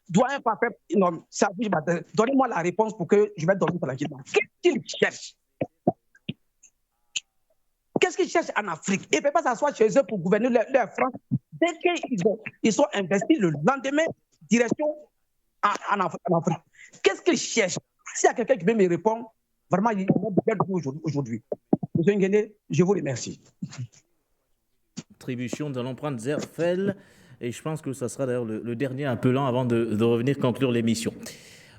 Doyen parfait, non, donnez-moi la réponse pour que je vais dormir tranquillement. Qu'est-ce qu'ils cherchent? Qu'est-ce qu'ils cherchent en Afrique? Ils ne peuvent pas s'asseoir chez eux pour gouverner leur France. Dès qu'ils sont investis, le lendemain, direction en Afrique. Qu'est-ce qu'ils cherchent? S'il y a quelqu'un qui peut me répondre, vraiment, il y a besoin de vous aujourd'hui. Monsieur Nguéné, je vous remercie. Contribution dans l'empreinte Zerfel. Et je pense que ça sera d'ailleurs le dernier appelant avant de revenir conclure l'émission.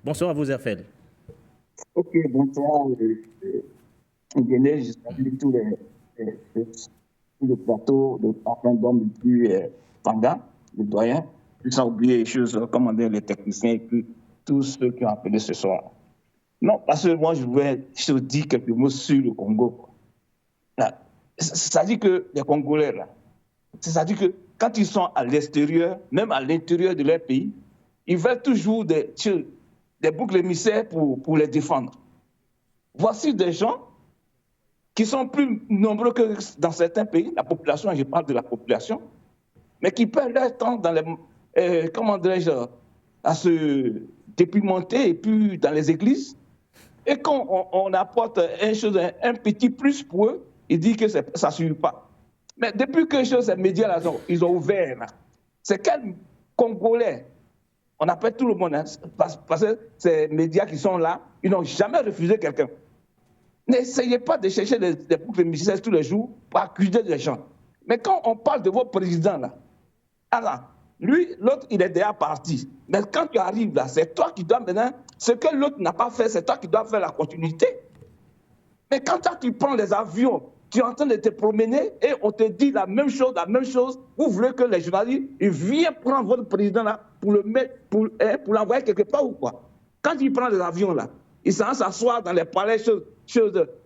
Bonsoir à vous, Zerfel. Ok, bonsoir. Nguéné, je salue tous le plateau de parfum d'homme depuis Fanga, le doyen, sans oublier les choses, comment dire, les techniciens et puis tous ceux qui ont appelé ce soir. Non, parce que moi, je voulais dire quelques mots sur le Congo. C'est-à-dire que les Congolais, là, c'est-à-dire que quand ils sont à l'extérieur, même à l'intérieur de leur pays, ils veulent toujours des boucles émissaires pour les défendre. Voici des gens qui sont plus nombreux que dans certains pays, la population, je parle de la population, mais qui perdent leur temps dans les, comment dirais-je, à se dépimenter et puis dans les églises. Et quand on apporte un petit plus pour eux, ils disent que ça ne suffit pas. Mais depuis que ces médias-là, ils ont ouvert, là, c'est quels Congolais, on appelle tout le monde, hein, parce que ces médias qui sont là, ils n'ont jamais refusé quelqu'un. N'essayez pas de chercher des boucles émissaires tous les jours pour accuser des gens. Mais quand on parle de votre président, là, alors, lui, l'autre, il est déjà parti. Mais quand tu arrives là, c'est toi qui dois maintenant, ce que l'autre n'a pas fait, c'est toi qui dois faire la continuité. Mais quand tu prends les avions, tu es en train de te promener et on te dit la même chose, vous voulez que les journalistes ils viennent prendre votre président là pour le mettre, pour l'envoyer quelque part ou quoi? Quand il prend les avions là, il s'en s'asseoir dans les palais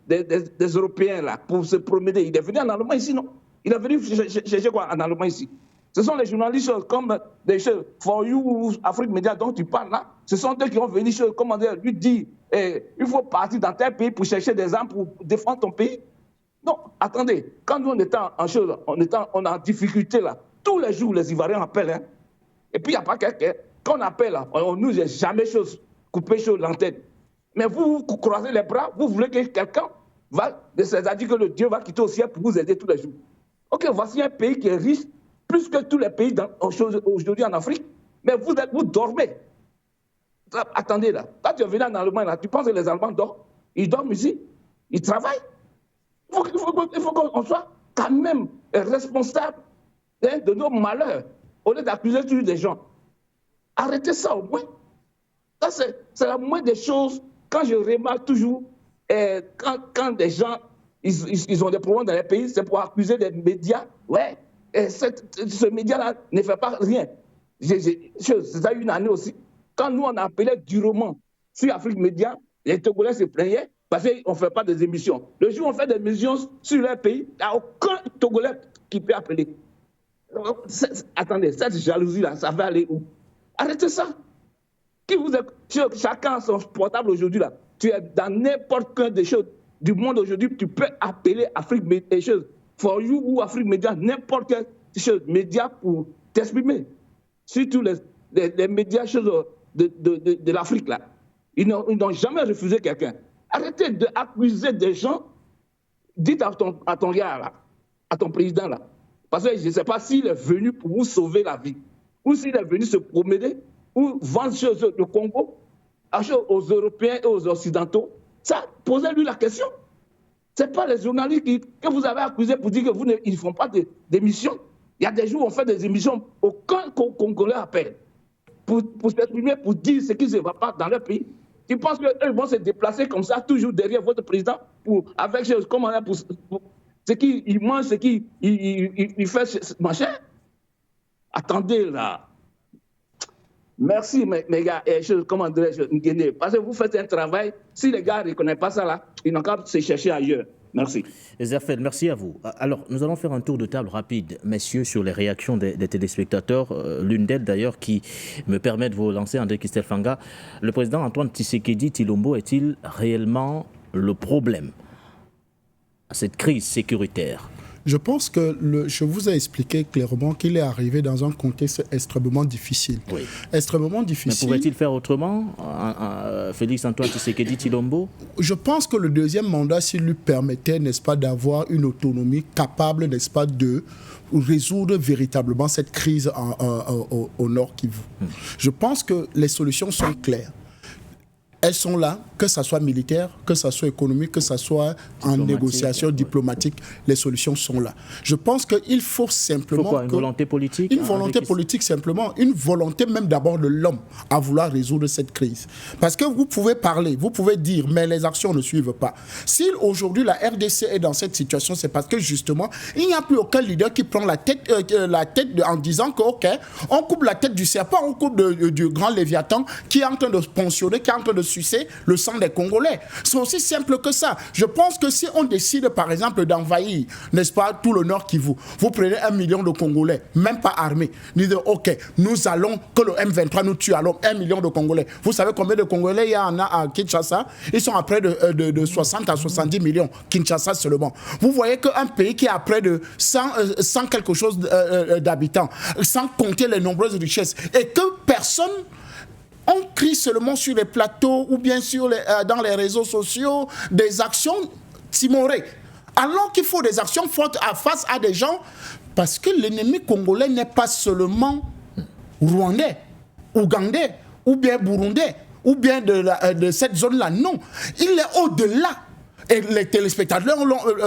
des Européens là pour se promener. Il est venu en Allemagne ici, non? Il est venu chercher quoi en Allemagne ici? Ce sont les journalistes comme des choses, For You, Afrique Média dont tu parles là, ce sont eux qui ont venu lui dire il faut partir dans tel pays pour chercher des armes pour défendre ton pays. Non, attendez, quand nous on est on est en difficulté là, tous les jours les Ivoiriens appellent, hein, et puis il n'y a pas quelqu'un, quand on appelle là, on nous dit jamais couper l'antenne. Mais vous croisez les bras, vous voulez que quelqu'un c'est-à-dire que le Dieu va quitter au ciel pour vous aider tous les jours. Ok, voici un pays qui est riche, plus que tous les pays aujourd'hui en Afrique, mais vous dormez. Attendez là, quand tu es venu en Allemagne, là, tu penses que les Allemands dorment? Ils dorment ici, ils travaillent. Il faut qu'on soit quand même responsable de nos malheurs, au lieu d'accuser toujours des gens. Arrêtez ça au moins. Ça, c'est la moindre des choses quand je remarque toujours, quand des gens ils ont des problèmes dans les pays, c'est pour accuser des médias. Ouais, et ce média-là ne fait pas rien. C'est ça une année aussi. Quand nous, on appelait durement sur Afrique Média, les Togolais se plaignaient parce qu'on ne fait pas des émissions. Le jour où on fait des émissions sur leur pays, il n'y a aucun Togolais qui peut appeler. Attendez, cette jalousie-là, ça va aller où? Arrêtez ça. Chacun a son portable aujourd'hui. Là. Tu es dans n'importe quelle des choses du monde aujourd'hui, tu peux appeler Afrique Média, For You ou Afrique Média, n'importe quelle chose, média pour t'exprimer. Surtout les médias de l'Afrique, là. Ils n'ont jamais refusé quelqu'un. Arrêtez d'accuser des gens. Dites à ton gars, là, à ton président, là. Parce que je ne sais pas s'il est venu pour vous sauver la vie, ou s'il est venu se promener, ou vendre choses au Congo, aux Européens et aux Occidentaux. Ça, posez-lui la question. Ce n'est pas les journalistes que vous avez accusés pour dire qu'ils ne font pas d'émissions. Il y a des jours où on fait des émissions, aucun Congolais appelle pour s'exprimer, pour dire ce qui ne va pas dans leur pays. Tu penses qu'eux vont se déplacer comme ça, toujours derrière votre président, avec comment on a pour ce qu'il mange, ce qu'il fait machin? Attendez là. Merci, mes gars, comment dirais-je, parce que vous faites un travail, si les gars ne reconnaissent pas ça là, ils n'ont qu'à se chercher ailleurs. Merci. Zerfel, merci à vous. Alors, nous allons faire un tour de table rapide, messieurs, sur les réactions des téléspectateurs. L'une d'elles, d'ailleurs, qui me permet de vous lancer, André Christelle Fanga. Le président Antoine Tshisekedi Tshilombo est-il réellement le problème à cette crise sécuritaire? Je pense que je vous ai expliqué clairement qu'il est arrivé dans un contexte extrêmement difficile. Oui. Extrêmement difficile. Mais pourrait-il faire autrement, Félix Antoine Tshisekedi Tshilombo? Je pense que le deuxième mandat, s'il lui permettait, n'est-ce pas, d'avoir une autonomie capable, n'est-ce pas, de résoudre véritablement cette crise au Nord Kivu. Je pense que les solutions sont claires. Elles sont là, que ce soit militaire, que ce soit économique, que ce soit en négociation diplomatique, les solutions sont là. Je pense qu'il faut simplement... Pourquoi une volonté politique? Une volonté politique simplement, une volonté même d'abord de l'homme à vouloir résoudre cette crise. Parce que vous pouvez parler, vous pouvez dire, mais les actions ne suivent pas. Si aujourd'hui la RDC est dans cette situation, c'est parce que justement, il n'y a plus aucun leader qui prend la tête en disant que, ok, on coupe la tête du serpent, on coupe du grand Léviathan qui est en train de pensionner, qui est en train de sucer le sang des Congolais. C'est aussi simple que ça. Je pense que si on décide, par exemple, d'envahir, n'est-ce pas, tout le Nord Kivu, vous prenez 1 million de Congolais, même pas armés, dites, ok, nous allons, que le M23 nous tue, alors 1 million de Congolais. Vous savez combien de Congolais il y en a à Kinshasa? Ils sont à près de 60 à 70 millions, Kinshasa seulement. Vous voyez qu'un pays qui a près de 100 quelque chose d'habitants, sans compter les nombreuses richesses, et que personne... On crie seulement sur les plateaux ou bien dans les réseaux sociaux des actions timorées. Alors qu'il faut des actions fortes face à des gens, parce que l'ennemi congolais n'est pas seulement rwandais, ougandais, ou bien burundais, ou bien de cette zone-là. Non, il est au-delà. Et les téléspectateurs,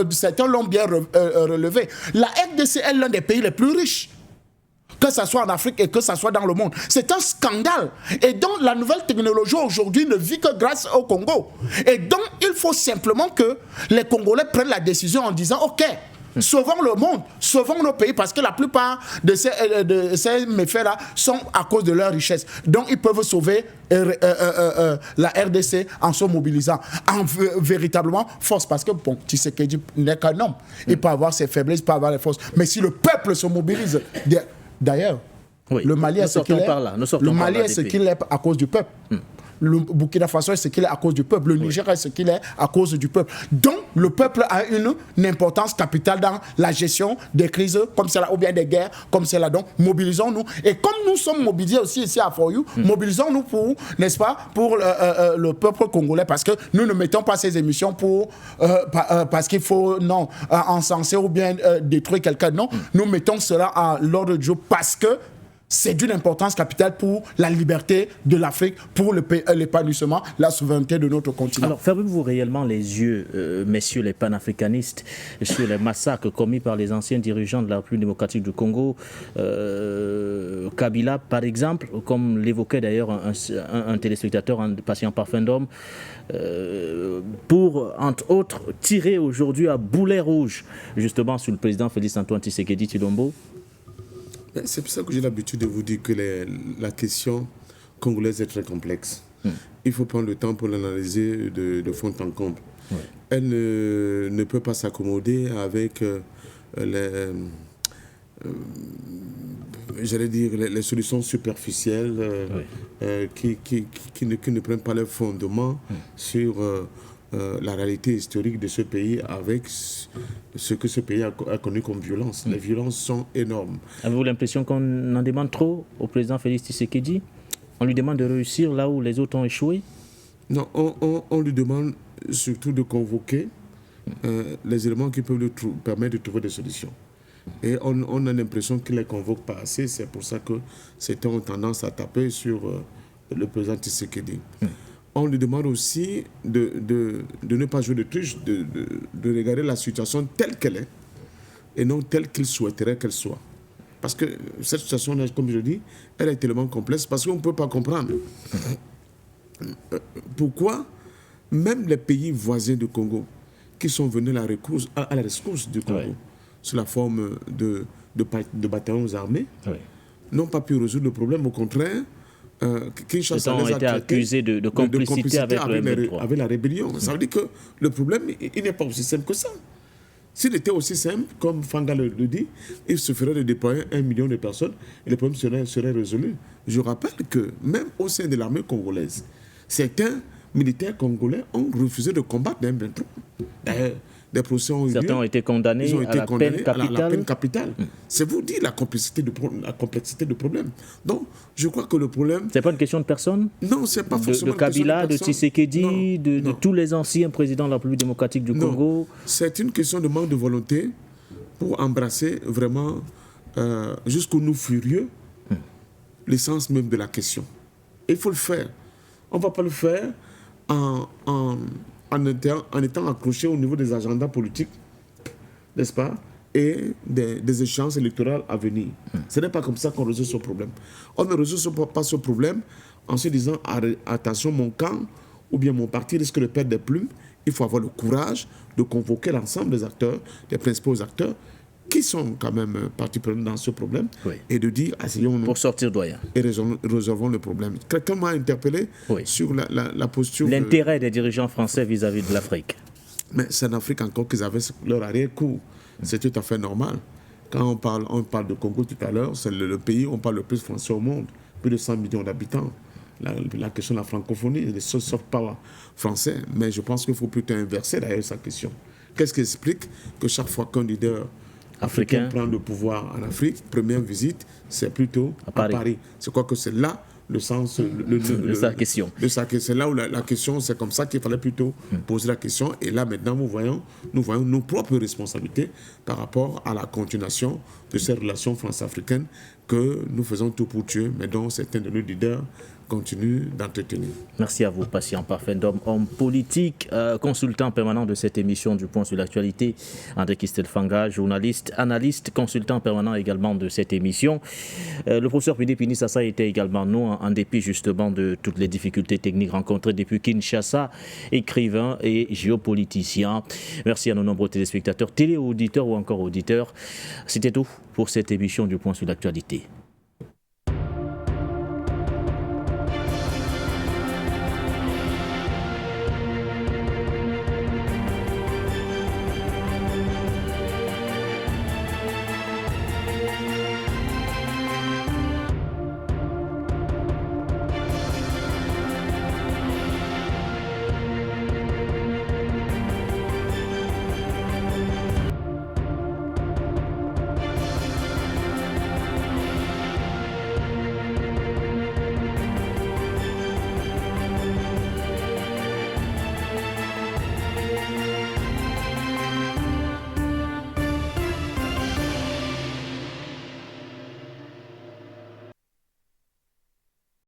certains l'ont bien relevé. La RDC est l'un des pays les plus riches, que ce soit en Afrique et que ce soit dans le monde. C'est un scandale. Et donc, la nouvelle technologie aujourd'hui ne vit que grâce au Congo. Et donc, il faut simplement que les Congolais prennent la décision en disant, ok, sauvons le monde, sauvons nos pays, parce que la plupart de ces méfaits-là sont à cause de leur richesse. Donc, ils peuvent sauver la RDC en se mobilisant en véritablement force. Parce que, bon, Tshisekedi n'est qu'un homme. Il peut avoir ses faiblesses, il peut avoir les forces. Mais si le peuple se mobilise... D'ailleurs, oui, le Mali est ce qu'il est. Le Mali est ce qu'il est à cause du peuple. Le Burkina Faso est ce qu'il est à cause du peuple. Le Niger est ce qu'il est à cause du peuple. Donc, le peuple a une importance capitale dans la gestion des crises comme celle-là, ou bien des guerres comme celle-là. Donc, mobilisons-nous. Et comme nous sommes mobilisés aussi ici à For You, mobilisons-nous pour, n'est-ce pas, pour le peuple congolais. Parce que nous ne mettons pas ces émissions parce qu'il faut, encenser ou bien détruire quelqu'un. Non, nous mettons cela à l'ordre du jour parce que c'est d'une importance capitale pour la liberté de l'Afrique, pour l'épanouissement, la souveraineté de notre continent. Alors, fermez-vous réellement les yeux, messieurs les panafricanistes, sur les massacres commis par les anciens dirigeants de la République démocratique du Congo, Kabila par exemple, comme l'évoquait d'ailleurs un téléspectateur, un patient parfum d'homme, pour, entre autres, tirer aujourd'hui à boulet rouge, justement, sur le président Félix-Antoine Tshisekedi Tshilombo? C'est pour ça que j'ai l'habitude de vous dire que la question congolaise est très complexe. Il faut prendre le temps pour l'analyser de fond en comble. Elle ne peut pas s'accommoder avec les solutions superficielles qui ne prennent pas leur fondement sur la réalité historique de ce pays avec ce que ce pays a connu comme violence. Les violences sont énormes. Avez-vous l'impression qu'on en demande trop au président Félix Tshisekedi? On lui demande de réussir là où les autres ont échoué? Non, on lui demande surtout de convoquer les éléments qui peuvent lui permettre de trouver des solutions. Et on a l'impression qu'il ne les convoque pas assez. C'est pour ça que certains ont tendance à taper sur le président Tshisekedi. On lui demande aussi de ne pas jouer de triche, de regarder la situation telle qu'elle est et non telle qu'il souhaiterait qu'elle soit. Parce que cette situation, comme je dis, elle est tellement complexe parce qu'on ne peut pas comprendre pourquoi même les pays voisins du Congo qui sont venus à la rescousse du Congo sous la forme de bataillons armés n'ont pas pu résoudre le problème. Au contraire, Kinshasa ont été accusés de complicité avec la rébellion. Ça veut dire que le problème, il n'est pas aussi simple que ça. S'il était aussi simple, comme Fanga le dit, il suffirait de déployer 1 million de personnes et le problème serait résolu. Je rappelle que même au sein de l'armée congolaise, certains militaires congolais ont refusé de combattre les M23. D'ailleurs, des procès ont eu lieu. Certains ont été condamnés à la peine capitale. C'est vous dire la complexité du problème. Donc, je crois que le problème... C'est pas une question de personne? Non, c'est pas forcément de Kabila, de Tshisekedi, de tous les anciens présidents de la République démocratique du Congo. C'est une question de manque de volonté pour embrasser vraiment jusqu'au nous furieux l'essence même de la question. Et il faut le faire. On ne va pas le faire en étant accroché au niveau des agendas politiques, n'est-ce pas, et des échéances électorales à venir. Ce n'est pas comme ça qu'on résout ce problème. On ne résout pas ce problème en se disant attention, mon camp ou bien mon parti risque de perdre des plumes. Il faut avoir le courage de convoquer l'ensemble des acteurs, des principaux acteurs, qui sont quand même partie prenante dans ce problème, et de dire asseyons-nous pour sortir doyen et résolvons le problème. Quelqu'un m'a interpellé sur la posture... L'intérêt des dirigeants français vis-à-vis de l'Afrique. Mais c'est en Afrique encore qu'ils avaient leur arrière-cour. C'est tout à fait normal. Quand on parle de Congo tout à l'heure, c'est le pays où on parle le plus français au monde, plus de 100 millions d'habitants. La question de la francophonie, le soft power français. Mais je pense qu'il faut plutôt inverser d'ailleurs sa question. Qu'est-ce qui explique que chaque fois qu'un leader africain prend le pouvoir en Afrique, première visite, c'est plutôt à Paris. C'est quoi que c'est là le sens de sa question. C'est là où la question, c'est comme ça qu'il fallait plutôt poser la question. Et là, maintenant, nous voyons nos propres responsabilités par rapport à la continuation de ces relations france-africaines que nous faisons tout pour tuer, mais dont certains de nos leaders continuent d'entretenir. Merci à vous, patient parfait d'homme, homme politique, consultant permanent de cette émission du Point sur l'actualité, André Kistelfanga, journaliste, analyste, consultant permanent également de cette émission. Le professeur Pidi Pinissassa était également nous, en dépit justement de toutes les difficultés techniques rencontrées depuis Kinshasa, écrivain et géopoliticien. Merci à nos nombreux téléspectateurs, téléauditeurs ou encore auditeurs. C'était tout pour cette émission du Point sur l'actualité.